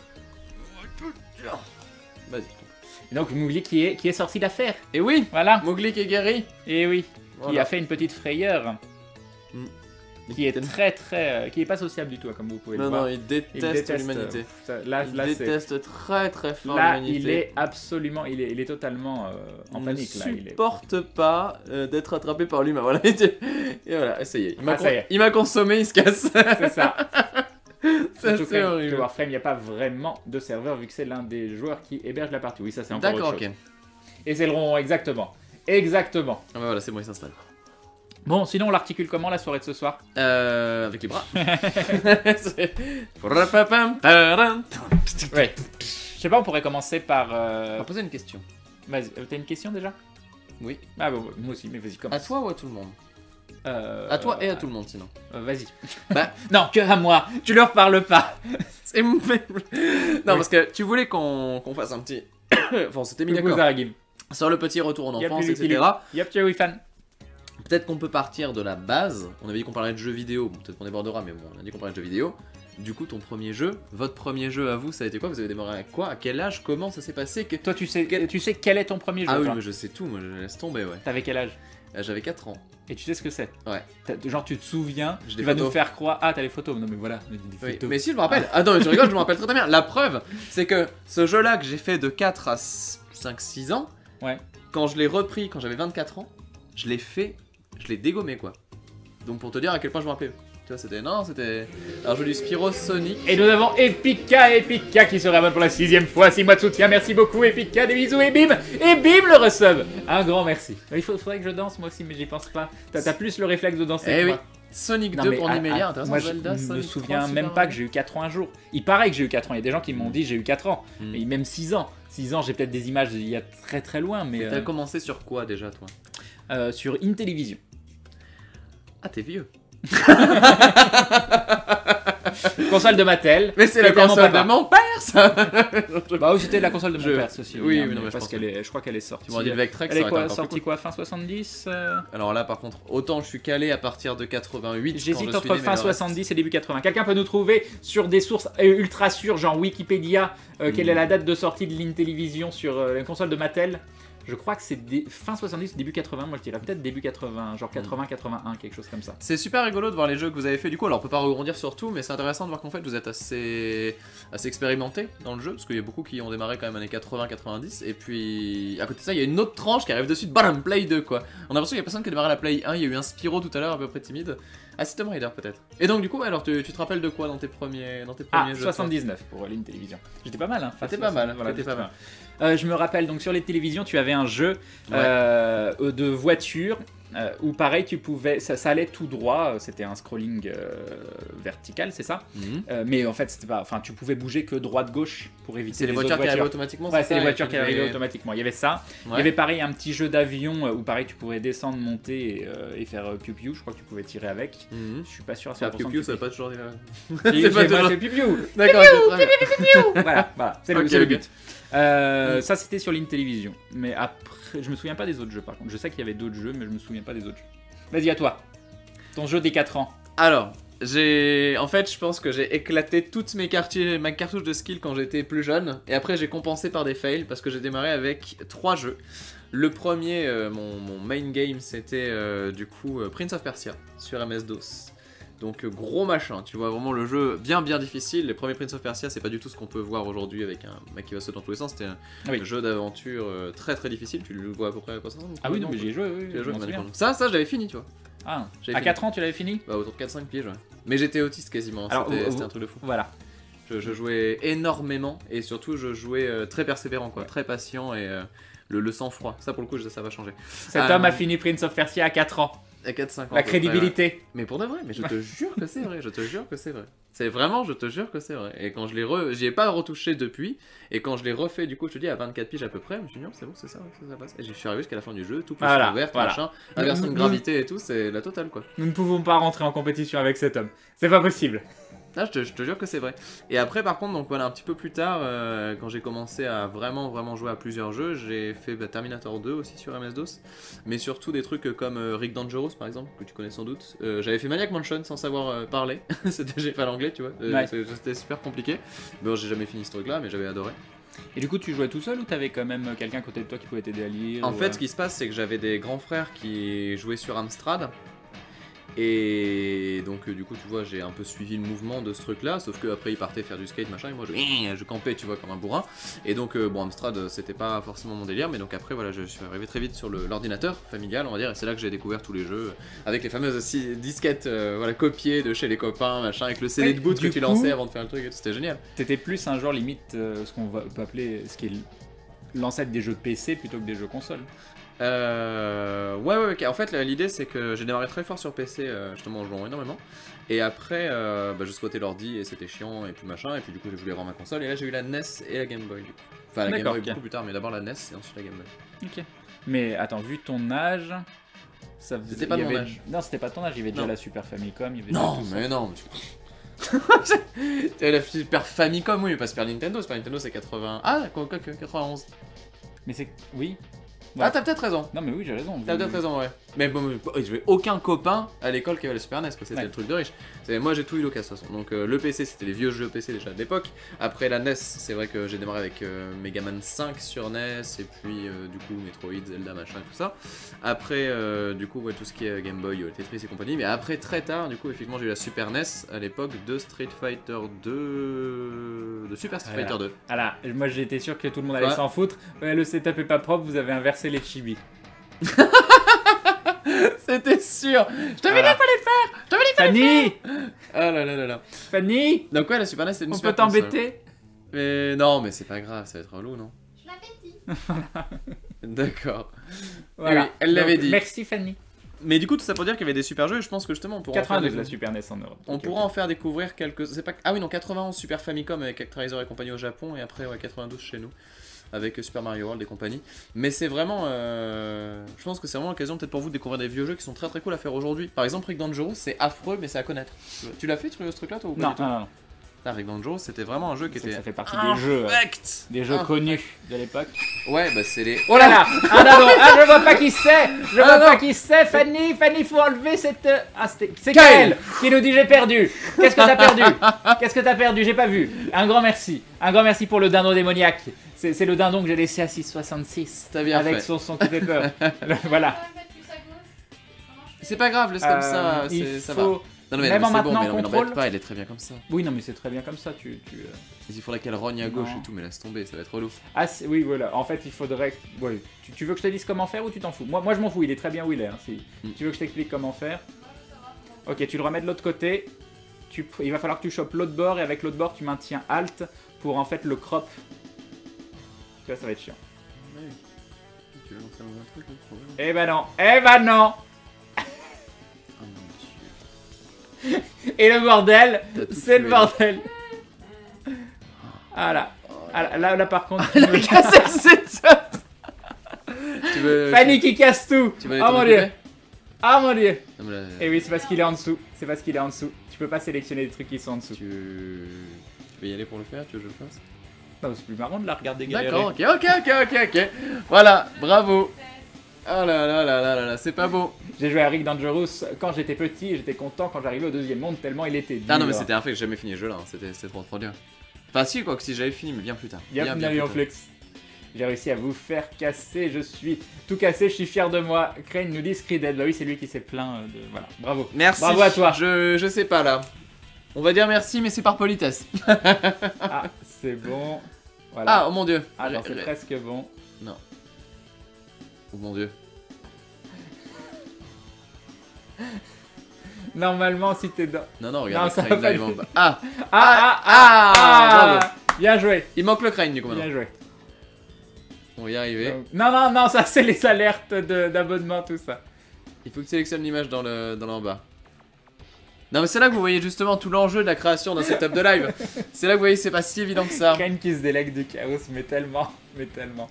Vas-y. Et donc, Mowgli qui est sorti d'affaire. Et oui, Voilà. Mowgli qui est guéri. Et oui. Qui Voilà. a fait une petite frayeur. Mm. Qui est très qui est pas sociable du tout, hein, comme vous pouvez le Non, voir. non, il déteste l'humanité. Là, Il c'est... déteste très fort Là, l'humanité. il est absolument... Il est totalement en panique, là. Il Il est... supporte pas d'être attrapé par l'humain. Voilà. Et voilà, ça y est. ça y est. Il m'a consommé, il se casse. C'est ça. Ça, Surtout c'est que horrible. Warframe, il n'y a pas vraiment de serveur vu que c'est l'un des joueurs qui héberge la partie. Oui, ça c'est encore D'accord, autre ok. chose. Et c'est le rond, exactement. Exactement. Ah bah voilà, c'est bon, il s'installe. Bon, sinon on l'articule comment la soirée de ce soir? Avec les bras. Ouais. Je sais pas, on pourrait commencer par... On va poser une question. Vas-y, t'as une question déjà? Oui. Ah bon, moi aussi, mais vas-y, commence. À toi ou à tout le monde? À toi et à tout le monde, sinon. Vas-y. Bah. Non, que à moi. Tu leur parles pas. C'est non, parce que tu voulais qu'on fasse un petit... Enfin, on s'était mis d'accord. Zaragim. Sur le petit retour en Yep, enfance, Lucky etc. Yep, tu es fan. Peut-être qu'on peut partir de la base. On avait dit qu'on parlait de jeux vidéo. Bon, peut-être qu'on débordera, mais bon, on a dit qu'on parlait de jeux vidéo. Du coup, ton premier jeu, votre premier jeu à vous, ça a été quoi? Vous avez démarré avec quoi? À quel âge? Comment ça s'est passé? Toi, tu sais quel est ton premier jeu? Ah oui, toi mais je sais tout, moi je laisse tomber, ouais. T'avais quel âge? J'avais 4 ans. Et tu sais ce que c'est? Ouais. Genre tu te souviens, J'ai tu des vas nous photos. faire croire... Ah t'as les photos, non mais voilà, des Oui, photos. mais si je me rappelle. Attends, mais tu rigoles, je me rappelle très bien. La preuve, c'est que ce jeu-là que j'ai fait de 4 à 5-6 ans, Ouais. quand je l'ai repris quand j'avais 24 ans, je l'ai dégommé quoi. Donc pour te dire à quel point je me rappelais. Tu vois, c'était un jeu du Spyro Sonic. Et nous avons Epica qui se réabonne pour la 6ème fois, 6 mois de soutien, merci beaucoup Epica, des bisous et bim le resub. Un grand merci. Il faudrait que je danse moi aussi mais j'y pense pas. T'as plus le réflexe de danser Eh que oui. moi. Sonic Non, 2 mais pour Nimelia, intéressant. moi Zelda, je me Sonic souviens 3, même Super pas Mario. que j'ai eu 4 ans un jour. Il paraît que j'ai eu 4 ans, il y a des gens qui m'ont dit j'ai eu 4 ans. Mm. Et même 6 ans. 6 ans j'ai peut-être des images d'il y a très très loin mais... T'as commencé sur quoi déjà toi? sur Intellivision. Ah t'es vieux. Console de Mattel. Mais c'est la C'était à mon console de papa. mon père ça. Bah oui c'était la console de mon Je- père aussi. oui, hein, oui, non, mais je parce pense qu'elle est... je crois qu'elle est sortie. Tu m'aurais dit le Vectrex, Elle ça est aurait été quoi, encore sortie plus quoi, fin 70 Alors là, par contre, autant je suis calé à partir de 88. quand J'hésite je suis entre né, mais fin le reste- 70 et début 80. Quelqu'un peut nous trouver sur des sources ultra sûres, genre Wikipédia, quelle est la date de sortie de l'Intellivision sur les consoles de Mattel? Je crois que c'est fin 70, début 80, moi je dirais peut-être début 80, genre 80-81, quelque chose comme ça. C'est super rigolo de voir les jeux que vous avez fait du coup. Alors on peut pas rebondir sur tout, mais c'est intéressant de voir qu'en fait vous êtes assez expérimenté dans le jeu, parce qu'il y a beaucoup qui ont démarré quand même années 80-90. Et puis à côté de ça, il y a une autre tranche qui arrive dessus de bam, Play 2 quoi. On a l'impression qu'il y a personne qui a démarré la Play 1. Il y a eu un Spyro tout à l'heure, à peu près timide. Ah, c'est Tomb Raider peut-être. Et donc du coup, alors tu te rappelles de quoi dans tes premiers Ah, jeux? 79 pour l'Intellivision. J'étais pas mal, hein. C'était pas mal, Voilà, c'était pas mal. Je me rappelle, donc sur les télévisions, tu avais un jeu Ouais. de voiture où pareil, tu pouvais, ça allait tout droit, c'était un scrolling vertical, c'est ça? Mhm. Mais en fait, c'était pas, enfin, tu pouvais bouger que droite-gauche pour éviter C'est les autres voitures qui arrivent automatiquement. Ouais, c'est les ça, voitures et qui tu arrivaient devais- automatiquement. Il y avait ça. Il Ouais. y avait pareil un petit jeu d'avion où pareil, tu pouvais descendre, monter et faire piou-piou. Je crois que tu pouvais tirer avec. Mhm. Je suis pas sûr à 100%. Ah, Piu Piu, que ça tu veut pas toujours dire. puisses. Si, c'est pas moi, toujours- c'est piou-piou. D'accord, ok, très bien. Voilà, c'est Ok, c'est le ok. but. Ça, c'était sur l'Intellivision. Mais après, je me souviens pas des autres jeux par contre. Je sais qu'il y avait d'autres jeux, mais je me souviens pas des autres jeux. Vas-y, à toi. Ton jeu des 4 ans. Alors, en fait, je pense que j'ai éclaté toutes ma cartouche de skill quand j'étais plus jeune. Et après, j'ai compensé par des fails parce que j'ai démarré avec 3 jeux. Le premier, mon main game, c'était du coup Prince of Persia sur MS-DOS. Donc gros machin, tu vois, vraiment le jeu bien difficile. Les premiers Prince of Persia, c'est pas du tout ce qu'on peut voir aujourd'hui avec un mec qui va sauter dans tous les sens. C'était un Oui. jeu d'aventure très difficile. Tu le vois à peu près à quoi ça ressemble? Ah oui, non, mais j'y ai joué, oui, Tu as je joué, m'en Manic souviens. Mansion. Ça, je l'avais fini, tu vois. Ah, J'ai à fini. 4 ans, tu l'avais fini? Bah, autour de 4-5 piges, ouais. Mais j'étais autiste quasiment, Alors, c'était un truc de fou. Voilà. Je jouais énormément et surtout je jouais très persévérant, quoi, Ouais. très patient et le sang-froid. Ça pour le coup, ça va changer. Cet homme a fini Prince of Persia à 4 ans. À 4-5 ans. La à peu près, ouais. crédibilité. Mais pour de vrai, mais je te jure que c'est vrai, je te jure que c'est vrai. C'est vraiment, je te jure que c'est vrai. Et quand j'y ai pas retouché depuis, et quand je l'ai refait, du coup, je te dis à 24 piges à peu près, je me suis dit, non, c'est bon, c'est ça, ça passe. Et je suis arrivé jusqu'à la fin du jeu, tout plus Voilà, ouvert, voilà. machin, inversion de gravité et tout, c'est la totale, quoi. Nous ne pouvons pas rentrer en compétition avec cet homme. C'est pas possible. Ah, je te jure que c'est vrai. Et après, par contre, donc voilà, un petit peu plus tard, quand j'ai commencé à vraiment jouer à plusieurs jeux, j'ai fait Terminator 2 aussi sur MS-DOS, mais surtout des trucs comme Rick Dangerous par exemple, que tu connais sans doute. J'avais fait Maniac Mansion sans savoir parler, j'ai pas l'anglais, tu vois, Ouais. c'était super compliqué. Bon, j'ai jamais fini ce truc-là, mais j'avais adoré. Et du coup, tu jouais tout seul ou t'avais quand même quelqu'un à côté de toi qui pouvait t'aider à lire En ou, fait, ce qui se passe, c'est que j'avais des grands frères qui jouaient sur Amstrad. Et donc du coup tu vois j'ai un peu suivi le mouvement de ce truc là, sauf que après ils partaient faire du skate machin et moi je campais tu vois comme un bourrin. Et donc bon Amstrad c'était pas forcément mon délire, mais donc après voilà je suis arrivé très vite sur l'ordinateur familial on va dire, et c'est là que j'ai découvert tous les jeux avec les fameuses disquettes voilà copiées de chez les copains machin, avec le CD Ouais, de boot que du tu coup- lançais avant de faire le truc et tout, c'était génial. T'étais plus un genre limite ce qu'on peut appeler ce qui est l'ancêtre des jeux PC plutôt que des jeux consoles. Ouais, ok. En fait, l'idée c'est que j'ai démarré très fort sur PC, justement en jouant énormément. Et après, je squattais l'ordi et c'était chiant et puis machin. Et puis du coup, je voulais avoir ma console. Et là, j'ai eu la NES et la Game Boy. Du coup. Enfin, la Game D'accord, Boy ok. beaucoup plus tard, mais d'abord la NES et ensuite la Game Boy. Ok. Mais attends, vu ton âge, ça faisait- C'était pas il y mon avait- âge. Non, c'était pas ton âge. Il y avait déjà Non. la Super Famicom. Il y avait Non, déjà tout ça. mais non. T'avais la Super Famicom, oui, mais pas Super Nintendo. Super Nintendo, c'est 80. Ah, quoi, 91. Mais c'est oui. Ouais. Ah, t'as peut-être raison. Non, mais oui, j'ai raison. T'as peut-être raison, ouais. Mais bon, j'avais aucun copain à l'école qui avait la Super NES, que c'était Ouais. le truc de riche. Moi, j'ai tout eu l'occasion de toute façon. Donc, le PC, c'était les vieux jeux PC déjà de l'époque. Après la NES, c'est vrai que j'ai démarré avec Mega Man 5 sur NES, et puis du coup, Metroid, Zelda, machin, tout ça. Après, du coup, ouais, tout ce qui est Game Boy, Tetris et compagnie. Mais après, très tard, du coup, effectivement, j'ai eu la Super NES à l'époque de Street Fighter 2. De Super Street Fighter 2. Voilà, moi j'étais sûr que tout le monde allait Ouais. s'en foutre. Ouais, le setup est pas propre, vous avez inversé les chibis. C'était sûr. Je t'avais dit Voilà. pas les faire. Je t'avais dit Fanny, Ah là là là là. Fanny, Donc ouais, la Super NES, c'était une on super peut console. t'embêter? Mais non, mais c'est pas grave, ça va être relou, non? Je l'avais dit. D'accord. Voilà. oui, elle l'avait Donc, dit. Merci Fanny. Mais du coup, tout ça pour dire qu'il y avait des super jeux, et je pense que justement, on pourra en faire 82 de la des... Super NES en Europe. On Ok, pourra ok. en faire découvrir quelques... C'est pas... Ah oui, non, 91 Super Famicom avec Actraiser et compagnie au Japon, et après, ouais, 92 chez nous, avec Super Mario World et compagnie. Mais c'est vraiment... Je pense que c'est vraiment l'occasion peut-être pour vous de découvrir des vieux jeux qui sont très très cool à faire aujourd'hui. Par exemple, Rick Dangerous, c'est affreux, mais c'est à connaître. Tu l'as fait, ce truc-là, toi, ou pas Non, du tout? non, non. Ah, Rick Dangerous, c'était vraiment un jeu qui C'est que était... ça fait partie des jeux Ah, connus de l'époque. Ouais, bah c'est les... Oh là là, un dindon. Ah, je vois pas qui c'est. Je vois Ah, pas non. qui c'est. Fanny, faut enlever cette. Ah, c'est Kyle Kyle qui nous dit j'ai perdu. Qu'est-ce que t'as perdu? Qu'est-ce que t'as perdu? J'ai pas vu. Un grand merci. Un grand merci pour le dindon démoniaque. C'est le dindon que j'ai laissé à 6,66. T'as bien avec fait. son son qui fait peur. Voilà. Quand même, plus à gauche. C'est pas grave, laisse comme ça, Il ça va. faut. Non, mais, Même non, en mais c'est bon, maintenant mais non, mais contrôle. n'embête pas, elle est très bien comme ça. Oui, non, mais c'est très bien comme ça. Il faudrait qu'elle rogne à gauche Non. et tout, mais laisse tomber, ça va être relou. Ah, oui, voilà. En fait, il faudrait. Ouais. Tu veux que je te dise comment faire ou tu t'en fous? Moi, je m'en fous. Il est très bien où il est. Hein, si tu veux que je t'explique comment faire. Ok, tu le remets de l'autre côté. Il va falloir que tu chopes l'autre bord et avec l'autre bord, tu maintiens Alt pour en fait le crop. Tu vois, ça va être chiant. Tu veux lancer dans un truc, le problème? Eh ben non. Eh ben non. Oh mon dieu. Et le bordel, T'as tout c'est le tué, bordel. Voilà. Ah, là, par contre. tu Elle a veux- cassé le setup. Tu veux... Fanny qui casse tout. Tu veux aller Oh t'en mon dieu. occuper? Ah mon dieu. Non, mais là, Et oui, c'est parce qu'il est en dessous. C'est parce qu'il est en dessous. Tu peux pas sélectionner des trucs qui sont en dessous. tu veux y aller pour le faire? Tu veux que je le fasse? Non, c'est plus marrant de la regarder galérer. D'accord, ok. Voilà, bravo. Oh là là là là là là, c'est pas beau. J'ai joué à Rick Dangerous quand j'étais petit et j'étais content quand j'arrivais au deuxième monde tellement il était dur. Ah non, mais c'était un fait que j'ai jamais fini le jeu là, c'était trop dur. Enfin, si, quoi que si j'avais fini, mais bien plus tard. Yep, bien Navi plus en tard. flex. J'ai réussi à vous faire casser, je suis tout cassé, je suis fier de moi. Crane nous dit Screeded, bah oui c'est lui qui s'est plaint de... Voilà, bravo. Merci. Bravo à toi. Je sais pas là. On va dire merci, mais c'est par politesse. Ah, c'est bon. Voilà. Ah, oh mon dieu. Ah non, c'est presque bon. Oh mon dieu. Normalement si t'es dans... Non, regarde, Non, le ça crane, va là, pas il du- manque. Ah, Ah bravo. Bien joué, Il manque le crane du coup maintenant. bien joué. On va y arriver. Donc- Non, ça c'est les alertes d'abonnement, tout ça. Il faut que tu sélectionnes l'image dans le en bas. Non mais c'est là que vous voyez justement tout l'enjeu de la création d'un setup de live. C'est là que vous voyez c'est pas si évident que ça. Crane qui se délègue du chaos, mais tellement, mais tellement.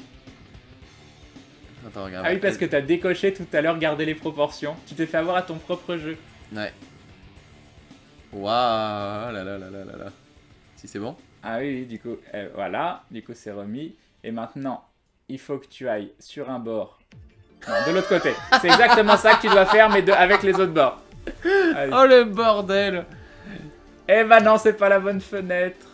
Attends, regarde. Ah oui, parce que t'as décoché tout à l'heure, garder les proportions. Tu t'es fait avoir à ton propre jeu. Ouais. Waouh, là là là là là là. Si c'est bon. Ah oui, du coup, voilà, du coup c'est remis. Et maintenant, il faut que tu ailles sur un bord. Non, de l'autre côté. C'est exactement ça que tu dois faire, mais avec les autres bords. Allez. Oh le bordel. Eh ben non, c'est pas la bonne fenêtre.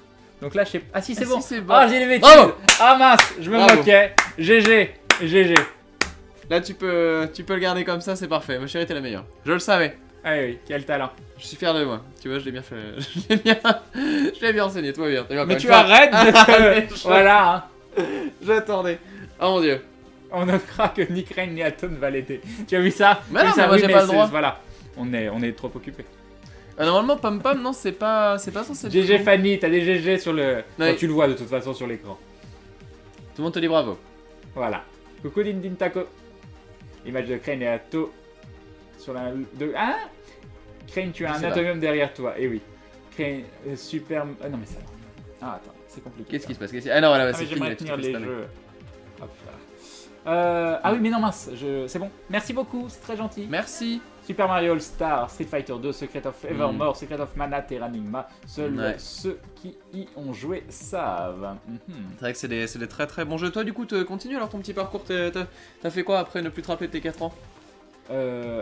Donc là, je sais pas. Ah si, c'est Ah, bon. si, c'est bon. Ah, j'ai les bêtises. Bravo. Ah mince, je me Bravo. moquais. GG. Là tu peux le garder comme ça, c'est parfait. Ma chérie t'es la meilleure. Je le savais. Ah oui, quel talent. Je suis fier de moi. Tu vois, je l'ai bien fait. Je l'ai bien enseigné, toi bien. T'as vu, encore Mais une tu fois. arrêtes de Mais te... je- Voilà, hein. J'attendais. Oh mon dieu. On notera que ni Crane ni Aton va l'aider. Tu as vu ça? Mais Tu as non, vu ça? mais moi, Oui, j'ai mais pas le c'est- droit. Voilà, on est trop occupés. Normalement Pom Pom non c'est pas censé. être GG fou. Fanny, t'as des GG sur le... Ouais. Bon, tu le vois de toute façon sur l'écran. Tout le monde te dit bravo. Voilà. Coucou Dindin Taco. Image de Crane et Ato. Sur la... Ah Crane, tu as Je un sais pas. atomium derrière toi. Et oui. Crane, super... Ah non mais ça va. Ah attends, c'est compliqué. Qu'est-ce ça. qui se passe? Ah non, voilà, Ah, c'est mais fini. j'aimerais là, tu tenir te les fais spammer. jeux. Hop là. Ah oui mais non mince, c'est bon. Merci beaucoup, c'est très gentil. Merci. Super Mario All-Star, Street Fighter 2, Secret of Evermore, Secret of Mana, Terranigma. Seuls Ouais. ceux qui y ont joué savent. C'est vrai que c'est des très très bons jeux. Toi, du coup, continue alors ton petit parcours. T'as fait quoi après ne plus te rappeler de tes 4 ans?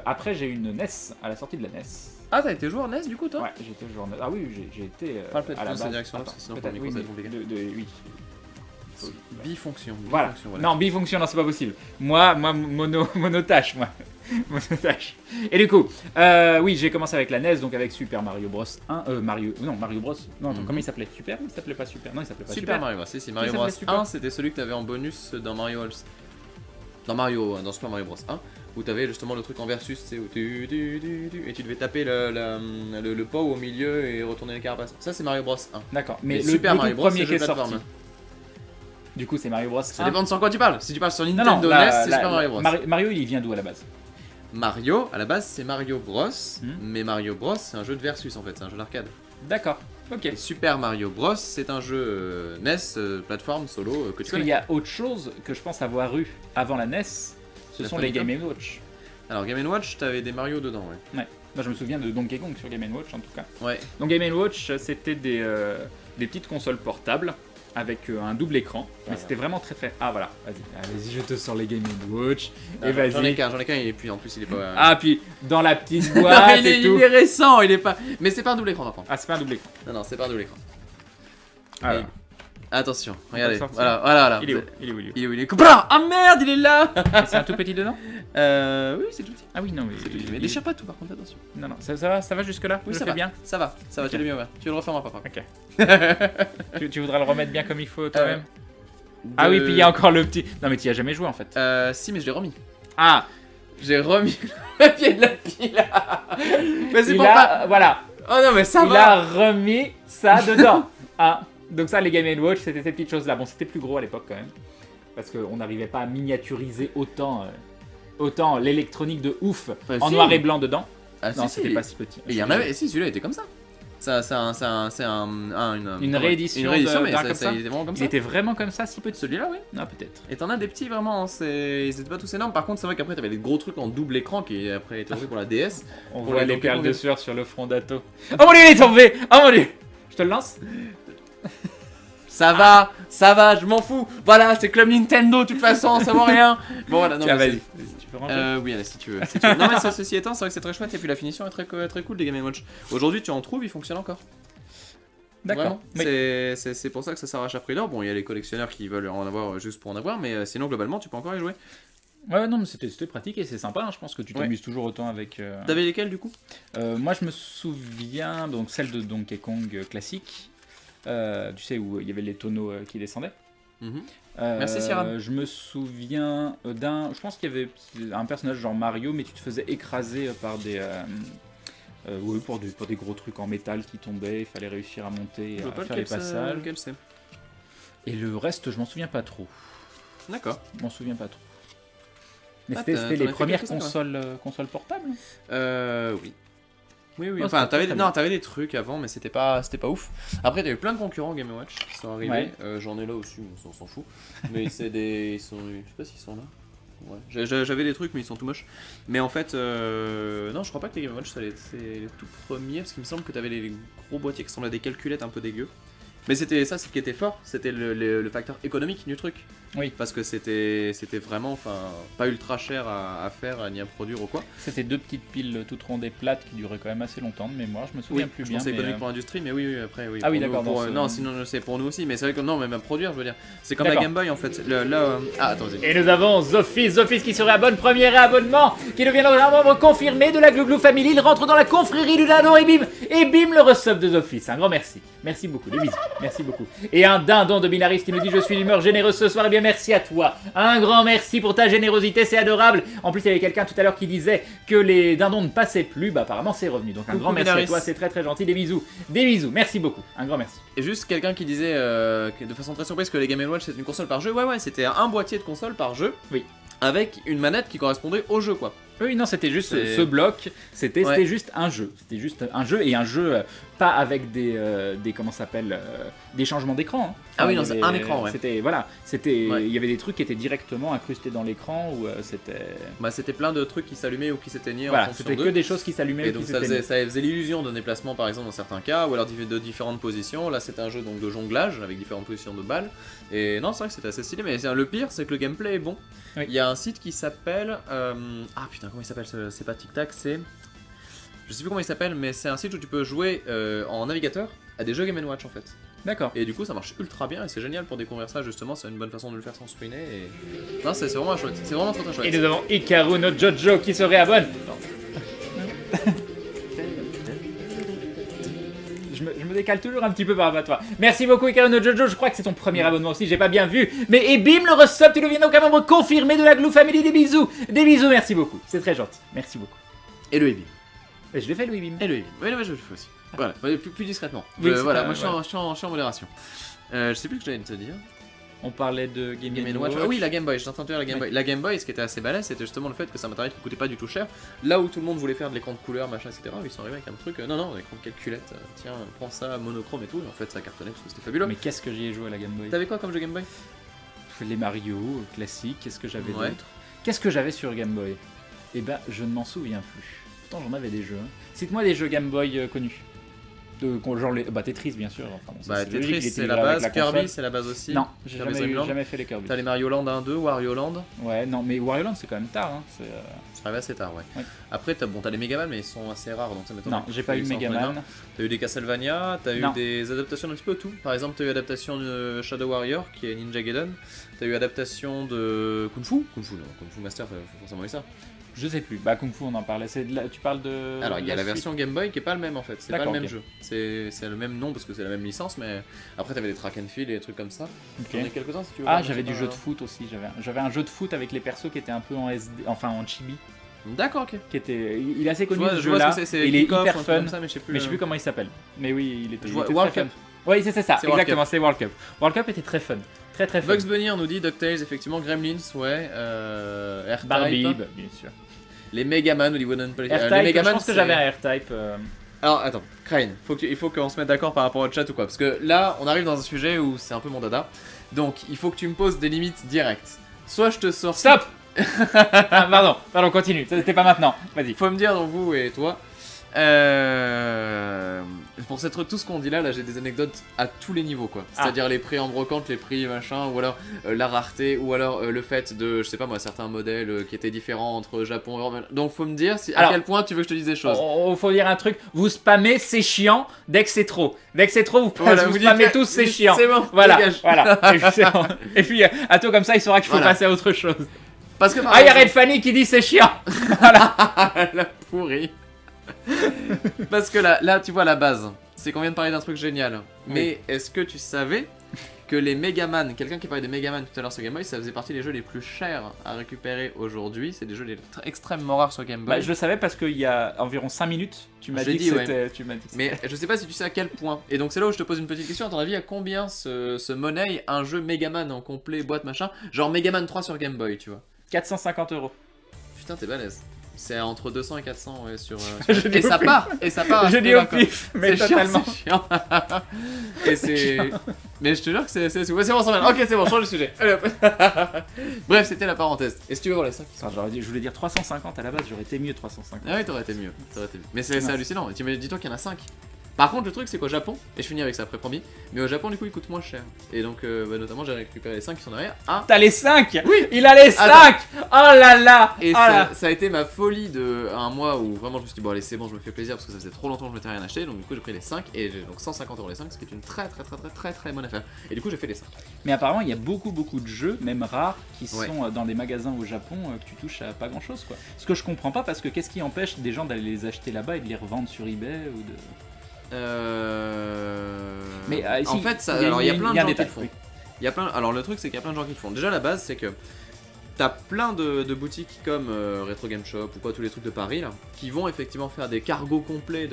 Après, j'ai eu une NES à la sortie de la NES. Ah, t'as été joueur NES du coup, toi? Ouais, j'étais joueur NES. Ah oui, j'ai été Parle peut-être à la dans cette base. direction-là, parce que sinon, peut-être, pour le oui, micro, ça va être compliqué. oui. Bifonction. Voilà. bifonction, voilà. Non, bifonction, non, c'est pas possible. Moi, monotâche, moi. Monotâche. Et du coup, oui, j'ai commencé avec la NES, donc avec Super Mario Bros 1. Mario Bros. Non, attends, Mhm. comment il s'appelait? Super ou il s'appelait pas Super? Non, il s'appelait pas Super Super. Mario Bros. Si, Mario s'appelait Bros Super 1, c'était celui que t'avais en bonus dans Mario dans Super Mario Bros 1, où t'avais justement le truc en versus, tu sais, où et tu devais taper le pot au milieu et retourner les carapaces. Ça, c'est Mario Bros 1. D'accord, mais Mais le Super tout Mario Bros, premier c'est qui le est jeu de sorti. plateforme. Du coup, c'est Mario Bros. Ça 1. dépend de sur quoi tu parles. Si tu parles sur Non, Nintendo non, NES, c'est Super Mario Bros. Mario, il vient d'où à la base? Mario, à la base, c'est Mario Bros, Hmm. mais Mario Bros, c'est un jeu de versus en fait, c'est un jeu d'arcade. D'accord, ok. Et Super Mario Bros, c'est un jeu NES, plateforme, solo, que tu Parce connais. qu'il y a autre chose que je pense avoir eu avant la NES, ce La sont les Famicom. Game & Watch. Alors, Game & Watch, t'avais des Mario dedans, ouais. Moi, je me souviens de Donkey Kong sur Game & Watch en tout cas. Ouais. Donc Game & Watch, c'était des petites consoles portables avec un double écran. Mais Voilà. c'était vraiment très très... Ah voilà, vas-y, je te sors les Game & Watch. Et Ah, J'en ai vas-y. qu'un, et puis en plus, il est pas. Ah, puis dans la petite Non, boîte mais et tout. il est récent, il est pas. Mais c'est pas un double écran par contre. Ah, c'est pas un double écran. Non, c'est pas un double écran. Ah, Et- Attention, regardez. le sortir. Voilà. il est où? Il est où? Il est où? Il est où? Il est. Ah merde, il est là. Et c'est un tout petit dedans? Oui, c'est tout petit. Ah oui, non, mais... Mais déchire pas tout par contre, attention. Non, non, ça va jusque-là? Oui, Je ça le fais va. bien? Ça va, Ok. tu l'as bien ouvert. Tu le refermeras pas. Ok. Tu voudras le remettre bien comme il faut toi-même? Ah oui, puis il y a encore le petit... Non, mais tu y as jamais joué en fait. Si, mais je l'ai remis. Ah! J'ai remis le pied de la pile. Mais c'est Il pour a... pas. Voilà. Oh non, mais ça Il va. a remis ça dedans. Ah, donc ça, les Game & Watch, c'était ces petites choses-là. Bon, c'était plus gros à l'époque quand même. Parce qu'on n'arrivait pas à miniaturiser autant l'électronique de ouf Bah, en si. noir et blanc dedans. Ah, Non, si, c'était si. pas si petit. Et il y en avait. Et si, celui-là était comme ça. Une réédition Une réédition, d'un mais comme ça. il était vraiment comme Il ça. était vraiment comme ça, si petit? Celui-là, oui. Non, peut-être. Et t'en as des petits vraiment, ils étaient pas tous énormes. Par contre, c'est vrai qu'après t'avais des gros trucs en double écran qui après étaient tombés pour la DS. On Pour voit les les Donkey perles Kong. de sueur sur le front d'Ato. Oh mon dieu, il est tombé! Oh mon dieu! Je te le lance? Ça va, je m'en fous. Voilà, c'est Club Nintendo, de toute façon, ça vaut rien. Bon, voilà, non, Tiens, mais vas-y. Tu peux ranger? oui, allez, si tu veux. Si tu veux. Non, mais ceci étant, c'est vrai que c'est très chouette et puis la finition est très cool des Game & Watch. Aujourd'hui, tu en trouves, ils fonctionnent encore. D'accord. Vraiment. Oui. C'est pour ça que ça s'arrache à prix d'or. Bon, il y a les collectionneurs qui veulent en avoir juste pour en avoir, mais sinon, globalement, tu peux encore y jouer. Ouais, non, mais c'était pratique et c'est sympa. Hein. Je pense que tu Ouais. t'amuses toujours autant avec. T'avais lesquels du coup? Moi, je me souviens, donc celle de Donkey Kong classique. Tu sais, où il y avait les tonneaux qui descendaient. Mhm. Merci, Sierra. Je me souviens d'un. Je pense qu'il y avait un personnage genre Mario, mais tu te faisais écraser par des. Oui, pour des gros trucs en métal qui tombaient. Il fallait réussir à monter et Je vois à pas faire les passages. lequel c'est. Et le reste, je m'en souviens pas trop. D'accord. Je m'en souviens pas trop. Mais Ah, c'était t'en as les fait premières quelques-uns, toi. consoles portables. Oui. Oui, Oh, enfin, c'était très t'avais des trucs avant, mais c'était pas ouf. Après, t'as eu plein de concurrents Game & Watch qui sont arrivés. Ouais. J'en ai là aussi, mais on s'en fout. Mais c'est des. Ils sont. Je sais pas s'ils sont là. Ouais. J'avais des trucs, mais ils sont tout moches. Mais en fait, non, je crois pas que les Game & Watch, c'est les tout premiers, parce qu'il me semble que t'avais les gros boîtiers qui ressemblaient à des calculettes un peu dégueu. Mais c'était ça, ce qui était fort, c'était le facteur économique du truc. Oui. Parce que c'était vraiment, enfin, pas ultra cher à faire, ni à produire ou quoi. C'était deux petites piles toutes rondes et plates qui duraient quand même assez longtemps de mémoire. Je me souviens plus je bien. pensais mais, économique pour l'industrie, mais oui, après, oui. Ah oui, pour nous, d'accord, pour- dans ce- Non, sinon, je sais, pour nous aussi, mais c'est vrai que non, même à produire, je veux dire. C'est comme la D'accord. Game Boy en fait. Ah, attendez. Et nous avons Zofis qui se réabonne, premier réabonnement, qui devient un membre confirmé de la Glouglou Family. Il rentre dans la confrérie du dindon et bim, le resub de Zofis. Un grand merci. Merci beaucoup, des bisous. Merci beaucoup. Et un dindon de Binaris qui nous dit: je suis d'humeur généreuse ce soir. Et bien, merci à toi. Un grand merci pour ta générosité, c'est adorable. En plus, il y avait quelqu'un tout à l'heure qui disait que les dindons ne passaient plus. Bah, apparemment, c'est revenu. Donc, un Coucou, grand merci à Binaris. toi, c'est très très gentil. Des bisous. Des bisous. Merci beaucoup. Un grand merci. Et juste quelqu'un qui disait que de façon très surprise que les Game & Watch c'est une console par jeu. Ouais, c'était un boîtier de console par jeu. Oui. Avec une manette qui correspondait au jeu, quoi. Oui, non, c'était juste C'est- ce bloc, c'était Ouais. juste un jeu. C'était juste un jeu et un jeu pas avec des comment ça s'appelle des changements d'écran. Hein. Ah oui, il y non, c'est avait- un écran, ouais. C'était voilà, c'était Ouais. il y avait des trucs qui étaient directement incrustés dans l'écran ou c'était Bah, c'était plein de trucs qui s'allumaient ou qui s'éteignaient en voilà, fonction c'était que d'eux. des choses qui s'allumaient Et ou qui donc ça s'éteignaient. faisait l'illusion d'un déplacement par exemple dans certains cas, ou alors de différentes positions. Là c'était un jeu donc de jonglage avec différentes positions de balles. Et non, c'est vrai que c'était assez stylé, mais le pire c'est que le gameplay est bon. Oui. Il y a un site qui s'appelle... Ah putain, comment il s'appelle c'est pas Tic Tac, c'est... Je sais plus comment il s'appelle, mais c'est un site où tu peux jouer en navigateur à des jeux Game & Watch en fait. D'accord. Et du coup ça marche ultra bien et c'est génial pour découvrir ça justement, c'est une bonne façon de le faire sans screener et... Non, c'est vraiment chouette, c'est vraiment très très chouette. Et nous avons Hikaru no Jojo qui se réabonne. Je me décale toujours un petit peu par rapport à toi. Merci beaucoup Hikaru no Jojo, je crois que c'est ton premier abonnement aussi, j'ai pas bien vu. Mais et bim le resub, tu deviens donc un membre confirmé de la Glue Family, des bisous. Des bisous, merci beaucoup. C'est très gentil. Merci beaucoup. Et le Ebim. Et je l'ai fait Louis Bim. Et le Ebim. Oui, mais je le fais aussi. Voilà, plus discrètement. Oui, c'est voilà, pas- moi je suis voilà. je suis en modération. Je sais plus ce que j'allais te dire. On parlait de Game Game & Watch. Watch. Ah oui, la Game Boy, j'étais en train de dire la Game Boy. La Game Boy, ce qui était assez balèze, c'était justement le fait que ça matériel qui coûtait pas du tout cher. Là où tout le monde voulait faire de l'écran de couleur, machin, etc., ils sont arrivés avec un truc. Non, non, écran de calculette, tiens, prends ça, monochrome et tout. Et en fait, ça cartonnait parce que c'était fabuleux. Mais qu'est-ce que j'y ai joué à la Game Boy? T'avais quoi comme jeu Game Boy? Les Mario classiques, qu'est-ce que j'avais Ouais. d'autre? Qu'est-ce que j'avais sur Game Boy? Eh ben, je ne m'en souviens plus. Pourtant, j'en avais des jeux. Hein. Cite-moi des jeux Game Boy connus. Genre les... Bah, Tetris, bien sûr. Enfin, bon, ça, Bah, c'est logique, il Tetris, était c'est livré la avec base. la Kirby, console. c'est la base aussi. Non, j'ai Kirby's jamais, Dream Land. jamais fait les Kirby. T'as les Mario Land 1, 2, Wario Land. Ouais, non, mais Wario Land, c'est quand même tard. Hein. C'est, Ça arrive assez tard, ouais. Ouais. Après, t'as les Megaman, mais ils sont assez rares, donc ça m'étonne. Non, j'ai pas eu Megaman. T'as eu des Castlevania, t'as eu Non. des adaptations d'un petit peu tout. Par exemple, t'as eu adaptation de Shadow Warrior qui est Ninja Gaiden. T'as eu adaptation de Kung Fu. Kung Fu Master, t'as forcément eu ça. Je sais plus. Bah, Kung Fu, on en parlait. Tu parles de. Alors, il y a la suite. version Game Boy qui est pas le même en fait. C'est pas le D'accord, même ok. jeu. C'est le même nom parce que c'est la même licence, mais après t'avais des track and field et des trucs comme ça. Ok. J'en ai quelques-uns si tu veux. Ah, voir, j'avais je sais du pas. jeu de foot aussi. J'avais un jeu de foot avec les persos qui étaient un peu en SD, enfin en chibi. D'accord, ok. Qui était, il est assez Je connu vois, ce je vois jeu-là. ce que c'est. Il est Kick-Off, hyper un truc fun. comme ça, mais je sais plus. Mais je sais plus comment il s'appelle. Mais oui, il était, Je il vois était World très Cup. fun. Oui, c'est ça. C'est World Exactement, c'est World Cup. World Cup était très fun. Très très fun. Bugs Bunny, on nous dit DuckTales, effectivement, Gremlins, ouais. R-Type. Barbie, bah, bien sûr. Les Megaman, Hollywood Unplayed. Les R-Type, je Megaman, pense que c'est- j'avais un R-Type. Alors attends, Crane, il faut qu'on se mette d'accord par rapport au chat ou quoi. Parce que là, on arrive dans un sujet où c'est un peu mon dada. Donc il faut que tu me poses des limites directes. Soit je te sors. Stop. Ah, pardon, continue. C'était pas maintenant. Vas-y. Faut me dire, donc vous et toi. Pour cette tout ce qu'on dit là, j'ai des anecdotes à tous les niveaux quoi. C'est-à-dire les prix en brocante, les prix machin, ou alors la rareté, ou alors le fait de, je sais pas moi, certains modèles qui étaient différents entre Japon et Europe. Donc faut me dire à Alors, quel point tu veux que je te dise des choses. Faut dire un truc. Vous spammez, c'est chiant. Dès que c'est trop. Dès que c'est trop, vous, Voilà, vous dites spammez que- tous, c'est dites, chiant. C'est bon, Voilà, dégage. voilà. Et puis, c'est bon. Et puis, à toi comme ça, il saura qu'il faut Voilà. passer à autre chose. Parce que par Ah, il y a exemple- Red Fanny qui dit c'est chiant. La pourrie. Parce que là, tu vois la base, c'est qu'on vient de parler d'un truc génial. Mais est-ce que tu savais que les Megaman, quelqu'un qui parlait des Megaman tout à l'heure sur Game Boy, ça faisait partie des jeux les plus chers à récupérer aujourd'hui. C'est des jeux extrêmement rares sur Game Boy. Bah, je le savais parce qu'il y a environ 5 minutes, tu m'as Je l'ai dit que dit, c'était. Tu m'as dit que Mais je sais pas si tu sais à quel point. Et donc c'est là où je te pose une petite question. À ton avis, à combien se monnaie un jeu Megaman en complet, boîte, machin? Genre Megaman 3 sur Game Boy, tu vois. 450 €. Putain, t'es balèze. C'est entre 200 et 400 ouais, sur. Je dis Et ça au pif. part. Et ça part. à Je ce dis au prix-là, quoi. pif, mais C'est totalement. chiant, c'est chiant. Et c'est. Mais je te jure que c'est. Ouais, c'est bon, ça va. Ok, c'est bon, change de sujet. Allez, hop. Bref, c'était la parenthèse. Et si tu veux voir les 5 Enfin, je voulais dire 350 à la base, j'aurais été mieux 350. Ah oui, t'aurais été mieux. Mais c'est Non. hallucinant. Dis-toi qu'il y en a 5. Par contre, le truc, c'est qu'au Japon, et je finis avec ça après, promis, mais au Japon, du coup, ils coûtent moins cher. Et donc, notamment, j'ai récupéré les 5 qui sont derrière. Ah T'as les 5. Oui. Il a les 5. Attends. Oh là là. Et Oh là. ça a été ma folie de un mois où vraiment je me suis dit, bon, allez, c'est bon, je me fais plaisir parce que ça faisait trop longtemps que je m'étais rien acheté. Donc, du coup, j'ai pris les 5 et j'ai donc 150 € les 5, ce qui est une très bonne affaire. Et du coup, j'ai fait les 5. Mais apparemment, il y a beaucoup de jeux, même rares, qui Ouais. sont dans des magasins au Japon que tu touches à pas grand chose quoi. Ce que je comprends pas parce que qu'est-ce qui empêche des gens d'aller les acheter là-bas et de les revendre sur eBay ou de. Mais En fait, alors il y a plein de gens qui le font. oui. Il y a plein. Alors le truc c'est qu'il y a plein de gens qui le font. Déjà la base c'est que t'as plein de boutiques comme Retro Game Shop ou quoi, tous les trucs de Paris là, qui vont effectivement faire des cargos complets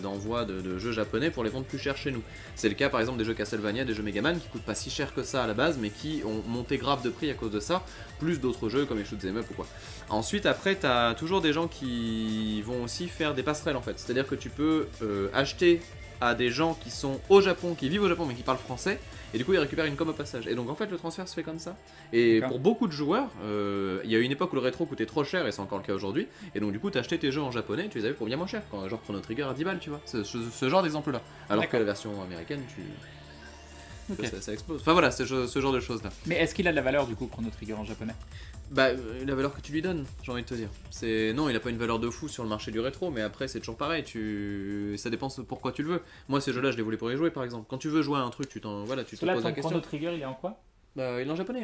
d'envoi de jeux japonais pour les vendre plus cher chez nous. C'est le cas par exemple des jeux Castlevania, des jeux Megaman qui coûtent pas si cher que ça à la base, mais qui ont monté grave de prix à cause de ça, plus d'autres jeux comme les Shoot'em Up ou quoi. Ensuite après t'as toujours des gens qui vont aussi faire des passerelles en fait, c'est-à-dire que tu peux acheter à des gens qui sont au Japon, qui vivent au Japon mais qui parlent français, et du coup ils récupèrent une com au passage. Et donc en fait le transfert se fait comme ça. Et pour beaucoup de joueurs, il y a eu une époque où le rétro coûtait trop cher, et c'est encore le cas aujourd'hui, et donc du coup t'achetais tes jeux en japonais et tu les avais pour bien moins cher, quand, genre Chrono Trigger à 10 balles, tu vois, ce genre d'exemple là. Alors que la version américaine, ça explose. Enfin voilà, c'est ce genre de choses là. Mais est-ce qu'il a de la valeur du coup, Chrono Trigger en japonais? Bah, la valeur que tu lui donnes, j'ai envie de te dire. Non, il a pas une valeur de fou sur le marché du rétro, mais après c'est toujours pareil, ça dépend pourquoi tu le veux. Moi ces jeux-là, je les voulais pour y jouer par exemple. Quand tu veux jouer à un truc, tu te poses la question. Chrono Trigger, il est en quoi? Bah, il est en japonais,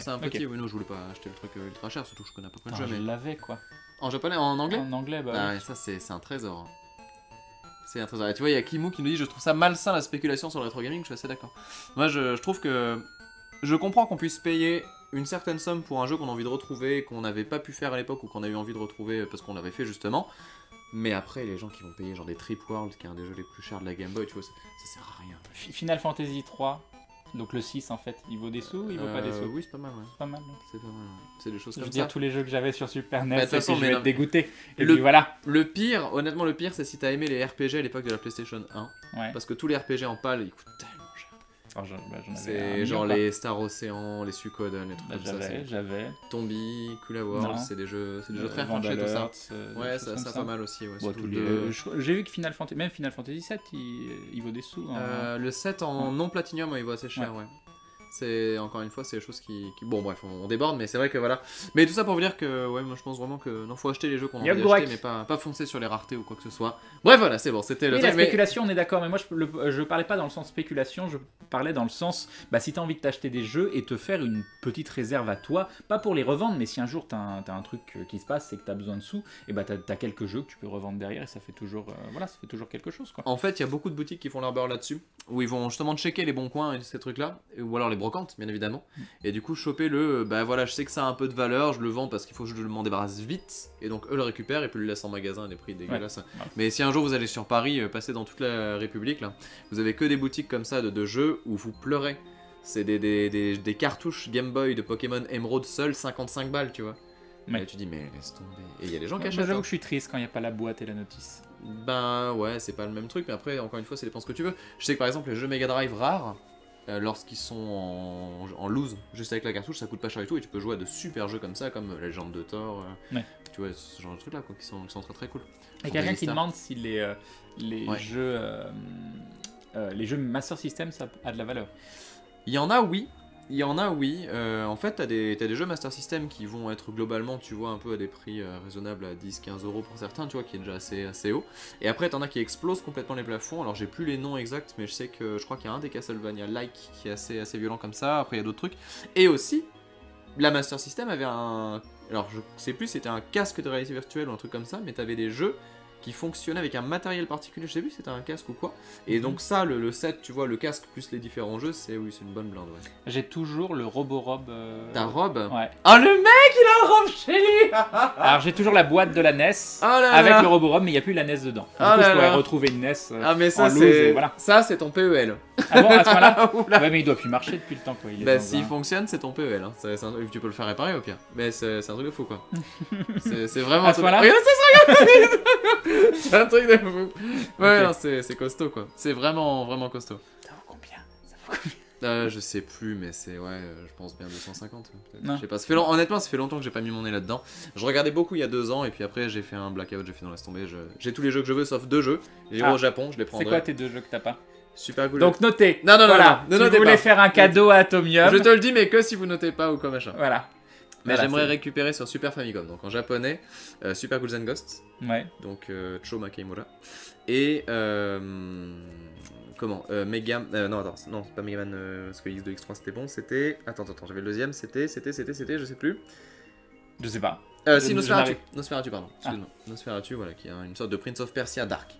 C'est un petit, oui, non, je voulais pas acheter le truc ultra cher, surtout je connais à peu près le jeu. Je l'avais quoi. En japonais, en anglais? En anglais, bah. Ah, oui. ça c'est un trésor. C'est un trésor. Et tu vois, il y a Kimou qui nous dit: je trouve ça malsain la spéculation sur le rétro gaming, je suis assez d'accord. Moi je trouve que. Je comprends qu'on puisse payer une certaine somme pour un jeu qu'on a envie de retrouver, qu'on n'avait pas pu faire à l'époque ou qu'on a eu envie de retrouver parce qu'on l'avait fait justement. Mais après, les gens qui vont payer genre des Trip World, qui est un des jeux les plus chers de la Game Boy, tu vois, ça sert à rien. Final Fantasy 3, donc le 6 en fait, il vaut des sous ou il vaut pas des sous? Oui, c'est pas mal, ouais. C'est pas mal. C'est pas mal, ouais. C'est des choses Je comme veux ça. dire, tous les jeux que j'avais sur Super NES, Bah, de toute façon, et puis je vais mais être dégoûté. Et le- puis voilà. Le pire, honnêtement, le pire, c'est si t'as aimé les RPG à l'époque de la PlayStation 1. Ouais. Parce que tous les RPG en pâle, ils coûtent tellement cher. Alors, j'en avais un C'est million, genre quoi. les Star Ocean, les Suikoden, les trucs Bah, comme ça. j'avais. Tombi, Kula Non. World, c'est des jeux très Vandal recherchés, tout ça. Hearts, Ouais, des ça choses comme pas mal aussi. Ouais, Bon, surtout tous le les- j'ai vu que même Final Fantasy 7, il vaut des sous. Hein. Le 7 en non platinium, il vaut assez cher, ouais. C'est encore une fois, c'est des choses qui... Bon, bref, on déborde, mais c'est vrai que voilà. Mais tout ça pour vous dire que, ouais, moi je pense vraiment que non, faut acheter les jeux qu'on a envie d'acheter, mais pas foncer sur les raretés ou quoi que ce soit. Bref, voilà, c'est bon, c'était le Oui, truc. la spéculation, on est d'accord, mais moi je parlais pas dans le sens spéculation, je parlais dans le sens, bah si t'as envie de t'acheter des jeux et te faire une petite réserve à toi, pas pour les revendre, mais si un jour t'as un truc qui se passe, c'est que t'as besoin de sous, et bah t'as quelques jeux que tu peux revendre derrière et ça fait toujours, voilà, ça fait toujours quelque chose quoi. En fait, il y a beaucoup de boutiques qui font leur beurre là-dessus, où ils vont justement checker les bons coins et ces trucs-là, ou alors les brocantes, bien évidemment, et du coup choper bah voilà, je sais que ça a un peu de valeur, je le vends parce qu'il faut que je m'en débarrasse vite, et donc eux le récupèrent et puis le laissent en magasin à des prix dégueulasses. Ouais. Mais si un jour vous allez sur Paris, passer dans toute la République, là, vous avez que des boutiques comme ça de jeux où vous pleurez. C'est des cartouches Game Boy de Pokémon Emerald seuls, 55 balles, tu vois. Ouais. Et tu dis, mais laisse tomber. Et il y a des gens qui Moi, achètent. j'avoue hein. que je suis triste quand il n'y a pas la boîte et la notice. Ben ouais, c'est pas le même truc, mais après, encore une fois, ça dépend ce que tu veux. Je sais que par exemple, les jeux Mega Drive rares, lorsqu'ils sont en loose, juste avec la cartouche, ça coûte pas cher du tout, et tu peux jouer à de super jeux comme ça, comme la Légende de Thor, Ouais. tu vois, ce genre de trucs là, quoi, qui sont très très cool. Il y a quelqu'un Fantasy qui Star. demande si les Ouais. jeux Master System ça a de la valeur. Il y en a, oui. Il y en a, oui. En fait, t'as des jeux Master System qui vont être globalement, tu vois, un peu à des prix raisonnables à 10-15 euros pour certains, tu vois, qui est déjà assez haut. Et après, t'en as qui explosent complètement les plafonds. Alors, j'ai plus les noms exacts, mais je sais que je crois qu'il y a un des Castlevania-like qui est assez violent comme ça. Après, il y a d'autres trucs. Et aussi, la Master System avait un... Alors, je sais plus, c'était un casque de réalité virtuelle ou un truc comme ça, mais t'avais des jeux qui fonctionnait avec un matériel particulier, je sais plus si c'était un casque ou quoi. Et donc ça, le set, tu vois, le casque plus les différents jeux, c'est une bonne blinde, ouais. J'ai toujours le Roborob. Ta robe? Ouais. Oh le mec, il a une robe chez lui. Alors j'ai toujours la boîte de la NES Oh là avec là. le Roborob, mais il n'y a plus la NES dedans. Du Oh coup, là je pourrais là. retrouver une NES Ah mais en ça loose et c'est voilà. ça c'est ton PEL. Ah bon, à ce moment-là Oula. Ouais, mais il doit plus marcher depuis le temps quoi. Il est Bah dans s'il un- fonctionne, c'est ton PEL. Hein. Tu peux le faire réparer au pire. Mais c'est un truc de fou quoi. c'est vraiment. À ce moment-là. Regarde ça, regarde. C'est un truc de fou. Ouais, Ok. non, c'est costaud quoi. C'est vraiment costaud. Ça vaut combien? Ça vaut combien? Je sais plus, mais c'est je pense bien 250. Peut-être. Non. Je sais pas. Honnêtement, ça fait longtemps que j'ai pas mis mon nez là-dedans. Je regardais beaucoup il y a 2 ans et puis après j'ai fait un blackout, j'ai fait non laisse tomber. J'ai tous les jeux que je veux sauf 2 jeux. J'irai Ah. au Japon, je les C'est prendrai. quoi tes deux jeux que t'as pas? Super cool. Donc notez. Non, non, non, voilà. non, Si notez vous voulez pas. faire un cadeau à Atomium. Je te le dis, mais que si vous notez pas ou quoi machin. Voilà. Mais Voilà, j'aimerais c'est- récupérer sur Super Famicom, donc en japonais, Super Ghouls and Ghosts, Ouais. donc Cho Makemura, et non attends, non c'est pas Megaman, parce que X2, X3 c'était bon, c'était, attends, j'avais le deuxième, c'était, je sais plus, Je sais pas. si Je Nosferatu, n'arrive- Nosferatu pardon, excuse-moi, Nosferatu, voilà, qui est une sorte de Prince of Persia Dark.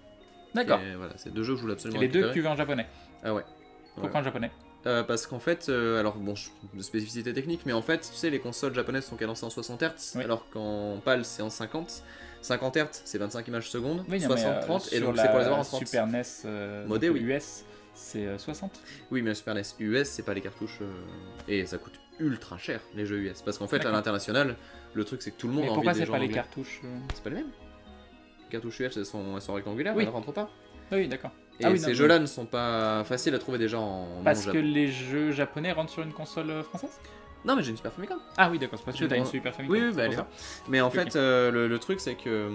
D'accord. Et voilà, c'est 2 jeux que je voulais Et absolument les deux que récupérer. tu veux en japonais. Ah ouais. Pourquoi en japonais? Parce qu'en fait, alors bon, de spécificité technique, mais en fait, tu sais, les consoles japonaises sont cadencées en 60 Hz, Oui. alors qu'en PAL c'est en 50. 50 Hz c'est 25 images secondes, Oui, non, mais, 60, 30, et sur donc la c'est pour les avoir en 30. Super NES Modé, donc oui. US, c'est 60. Oui, mais la Super NES US, c'est pas les cartouches. Et ça coûte ultra cher, les jeux US. Parce qu'en fait, à D'accord. l'international, le truc c'est que tout le monde Mais a envie pourquoi des c'est gens pas les anglais. cartouches C'est pas les mêmes. Les cartouches US, elles sont rectangulaires, Oui. elles rentrent pas. Oui, d'accord. Et Ah oui, ces non, jeux-là ne sont pas faciles à trouver déjà en Parce non que les jeux japonais rentrent sur une console française? Non, mais j'ai une Super Famicom. Ah oui, d'accord, c'est parce que J'ai t'as une droit- Super Famicom. Oui, oui, c'est bah pour elle est ça. là. Mais en Ok. fait, le truc c'est que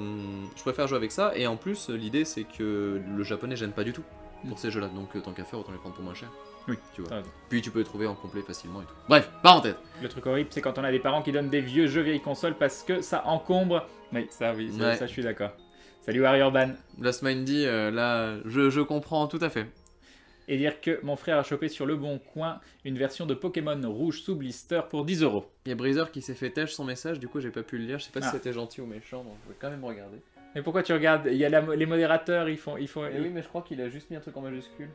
je préfère jouer avec ça, et en plus, l'idée c'est que le japonais gêne pas du tout pour ces jeux-là, donc tant qu'à faire, autant les prendre pour moins cher. Oui, tu vois. t'as raison. Puis tu peux les trouver en complet facilement et tout. Bref, parenthèse. Le truc horrible, c'est quand on a des parents qui donnent des vieux jeux vieilles consoles parce que ça encombre. Oui, ça, Ouais. ça je suis d'accord. Salut Harry Urban. Last Mindy, là, je comprends tout à fait. Et dire que mon frère a chopé sur le bon coin une version de Pokémon rouge sous blister pour 10 €. Il y a Breezer qui s'est fait têche son message, du coup j'ai pas pu le lire, je sais pas si Ah. c'était gentil ou méchant, donc je vais quand même regarder. Mais pourquoi tu regardes? Il y a les modérateurs, ils font. Et oui, mais je crois qu'il a juste mis un truc en majuscule.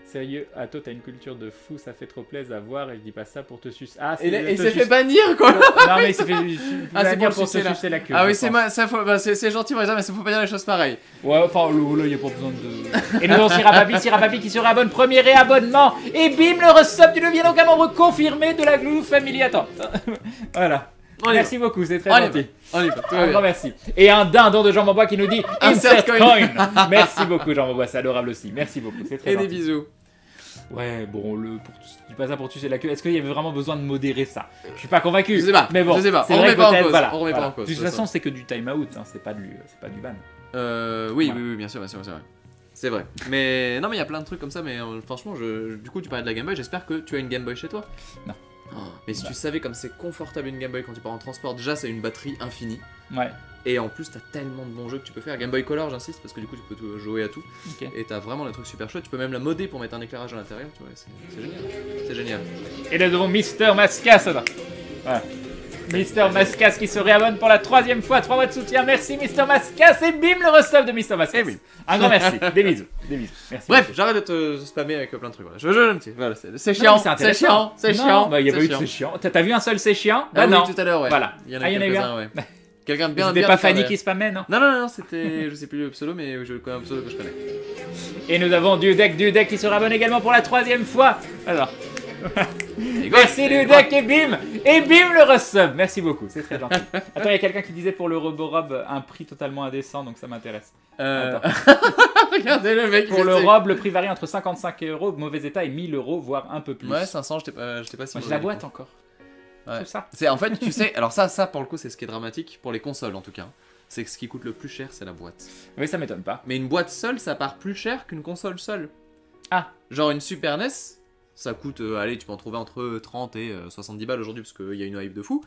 Sérieux, ah toi t'as une culture de fou, ça fait trop plaisir à voir et je dis pas ça pour te sucer. Ah, Et te il s'est sucer- fait bannir quoi. Non mais il s'est fait. Ah, c'est bannir pour le sucer, te là. sucer la queue. Ah je oui, c'est pense. moi, ça faut, bah, c'est gentil Breezer, mais ça faut pas dire les choses pareilles. Ouais, enfin là il y a pas besoin de. Et nous avons Sirapapi qui se réabonne, premier réabonnement. Et bim le resub, tu deviens donc un membre confirmé de la Glue Family. Attends. Voilà. On y Merci beaucoup, c'est très On y va. gentil. On y va, tout va Un bien. grand merci. Et un dindon de Jean Bois qui nous dit Insert Insert coin. coin. Merci beaucoup Jean Bois, c'est adorable aussi. Merci beaucoup, c'est très Et des gentil. bisous. Ouais, bon, je dis pas ça pour tuer la queue. Est-ce qu'il y avait vraiment besoin de modérer ça? Je suis pas convaincu. Je sais pas, Mais bon, je sais pas. c'est On vrai remet que pas en peut-être, cause, voilà, on remet pas voilà. en cause, De toute de toute façon, c'est que du time out, hein, c'est pas du ban. Oui, Voilà. oui, bien sûr, c'est vrai. C'est vrai. Mais non, mais il y a plein de trucs comme ça, mais franchement, du coup, tu parlais de la Game Boy, j'espère que tu as une Game Boy chez toi. Non. Oh, mais si Bah. tu savais comme c'est confortable une Game Boy quand tu pars en transport, déjà, c'est une batterie infinie. Ouais, Et en plus, t'as tellement de bons jeux que tu peux faire. Game Boy Color, j'insiste, parce que du coup, tu peux jouer à tout. ok. Et t'as vraiment des trucs super chouettes. Tu peux même la modder pour mettre un éclairage à l'intérieur, tu vois. C'est génial. C'est génial. Et nous avons Mister Mascas. Voilà. Mister Mascas qui se réabonne pour la 3e fois. 3 mois de soutien. Merci Mister Mascas. Et bim le resub de Mister Mascas. oui. Un grand merci. Des bisous. Des bisous. Merci. Bref, j'arrête de te spammer avec plein de trucs. Voilà. Je un petit. Voilà, c'est Non, chiant, mais c'est intéressant. chiant, c'est Non, chiant. Bah, il y a pas eu de chiant. c'est chiant. T'as vu un seul c'est chiant? Ah Bah oui, non. tout à l'heure, ouais. Voilà. Il y en Ah, a il y en a eu quelques-uns, ouais. Quelqu'un de bien C'était bien pas faire Fanny des- qui spammait, non? Non, c'était. Je sais plus le pseudo, mais je connais un pseudo que je connais. Et nous avons Dudek qui se réabonne également pour la 3e fois. Alors. Et Merci Dudek et bim le resub. Merci beaucoup, c'est très gentil. Attends, il y a quelqu'un qui disait pour le Roborob un prix totalement indécent, donc ça m'intéresse. Attends. Regardez le mec. Pour le Rob, le prix varie entre 55 €, mauvais état, et 1000 €, voire un peu plus. Ouais, 500, j'étais pas si. Moi, j'ai mauvais, la du boîte coup. encore. Ouais. Tout ça. C'est en fait, tu sais, alors ça pour le coup, c'est ce qui est dramatique pour les consoles en tout cas. C'est que ce qui coûte le plus cher, c'est la boîte. Oui, ça m'étonne pas. Mais une boîte seule, ça part plus cher qu'une console seule. Ah. Genre une Super NES, ça coûte, allez, tu peux en trouver entre 30 et 70 balles aujourd'hui parce qu'il y a une hype de fou.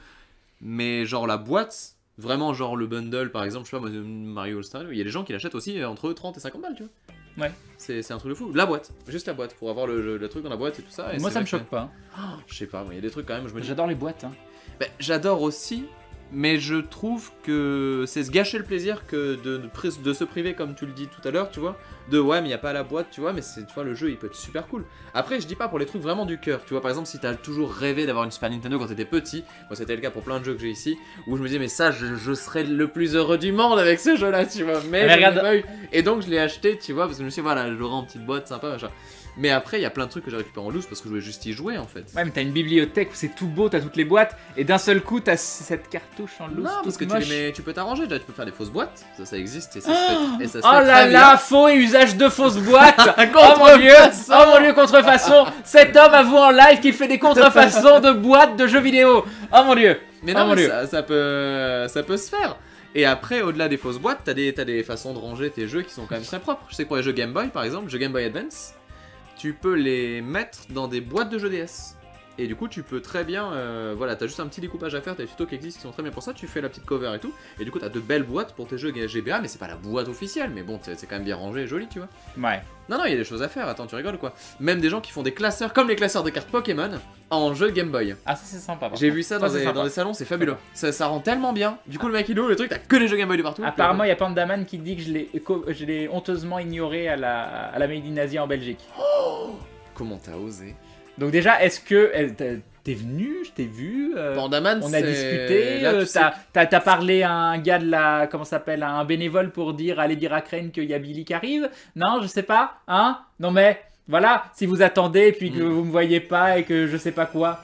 Mais genre la boîte, vraiment genre le bundle par exemple, je sais pas, moi, Mario All-Star, il y a des gens qui l'achètent aussi entre 30 et 50 balles, tu vois. Ouais. C'est un truc de fou. La boîte, juste la boîte, pour avoir le truc dans la boîte et tout ça. Et Moi, c'est ça me vrai choque pas. hein. que- Je sais pas, moi, il y a des trucs quand même, je me dis. J'adore les boîtes. Hein. Ben, j'adore aussi, mais je trouve que c'est se gâcher le plaisir que de se priver, comme tu le dis tout à l'heure, tu vois. De ouais, mais il n'y a pas la boîte, tu vois, mais tu vois, le jeu il peut être super cool. Après, je dis pas pour les trucs vraiment du cœur, tu vois. Par exemple, si t'as toujours rêvé d'avoir une Super Nintendo quand t'étais petit, moi c'était le cas pour plein de jeux que j'ai ici, où je me disais, mais ça, je serais le plus heureux du monde avec ce jeu là, tu vois. Mais Mais je regarde- l'ai pas eu. Et donc, je l'ai acheté, tu vois, parce que je me suis dit, voilà, je l'aurai en petite boîte sympa, machin. Mais après, il y a plein de trucs que j'ai récupéré en loose parce que je voulais juste y jouer en fait. Ouais, mais t'as une bibliothèque où c'est tout beau, t'as toutes les boîtes, et d'un seul coup, t'as cette cartouche en loose. Non, parce que toute moche. tu peux t'arranger, déjà, tu peux faire des fausses boîtes, ça existe et ça se fait, et ça se Oh fait là très là, faux et usage de fausses boîtes. Contrefaçon. Oh mon dieu, contrefaçon. Cet homme avoue en live qu'il fait des contrefaçons de boîtes de jeux vidéo. Oh mon dieu. Mais Oh non, mon mais Dieu. ça peut se faire. Et après, au-delà des fausses boîtes, t'as des façons de ranger tes jeux qui sont quand même très propres. Je sais que pour les jeux Game Boy, par exemple, jeux Game Boy Advance, tu peux les mettre dans des boîtes de jeux DS. Et du coup, tu peux très bien, voilà, t'as juste un petit découpage à faire, t'as des tutos qui existent qui sont très bien pour ça, tu fais la petite cover et tout, et du coup, t'as de belles boîtes pour tes jeux GBA, mais c'est pas la boîte officielle, mais bon, c'est quand même bien rangé et joli, tu vois. Ouais. Non, il y a des choses à faire, attends, tu rigoles ou quoi. Même des gens qui font des classeurs, comme les classeurs de cartes Pokémon, en jeu Game Boy. Ah, ça c'est sympa. par J'ai contre. vu ça Ça, dans c'est des, sympa. dans des salons, c'est fabuleux. Ça rend tellement bien. Du coup, le mec il ouvre le truc, t'as que les jeux Game Boy de partout. Apparemment, il y a Pandaman qui dit que je l'ai honteusement ignoré à la Made in Asia en Belgique. Comment t'as osé? Donc déjà, est-ce que t'es venu, je t'ai vu, Pandaman, on a c'est- discuté, là, tu sais- t'as parlé à un gars de la, comment ça s'appelle, à un bénévole pour dire, allez dire à Crane qu'il y a Billy qui arrive? Non, je sais pas, hein? Non mais, voilà, si vous attendez et puis que vous me voyez pas et que je sais pas quoi.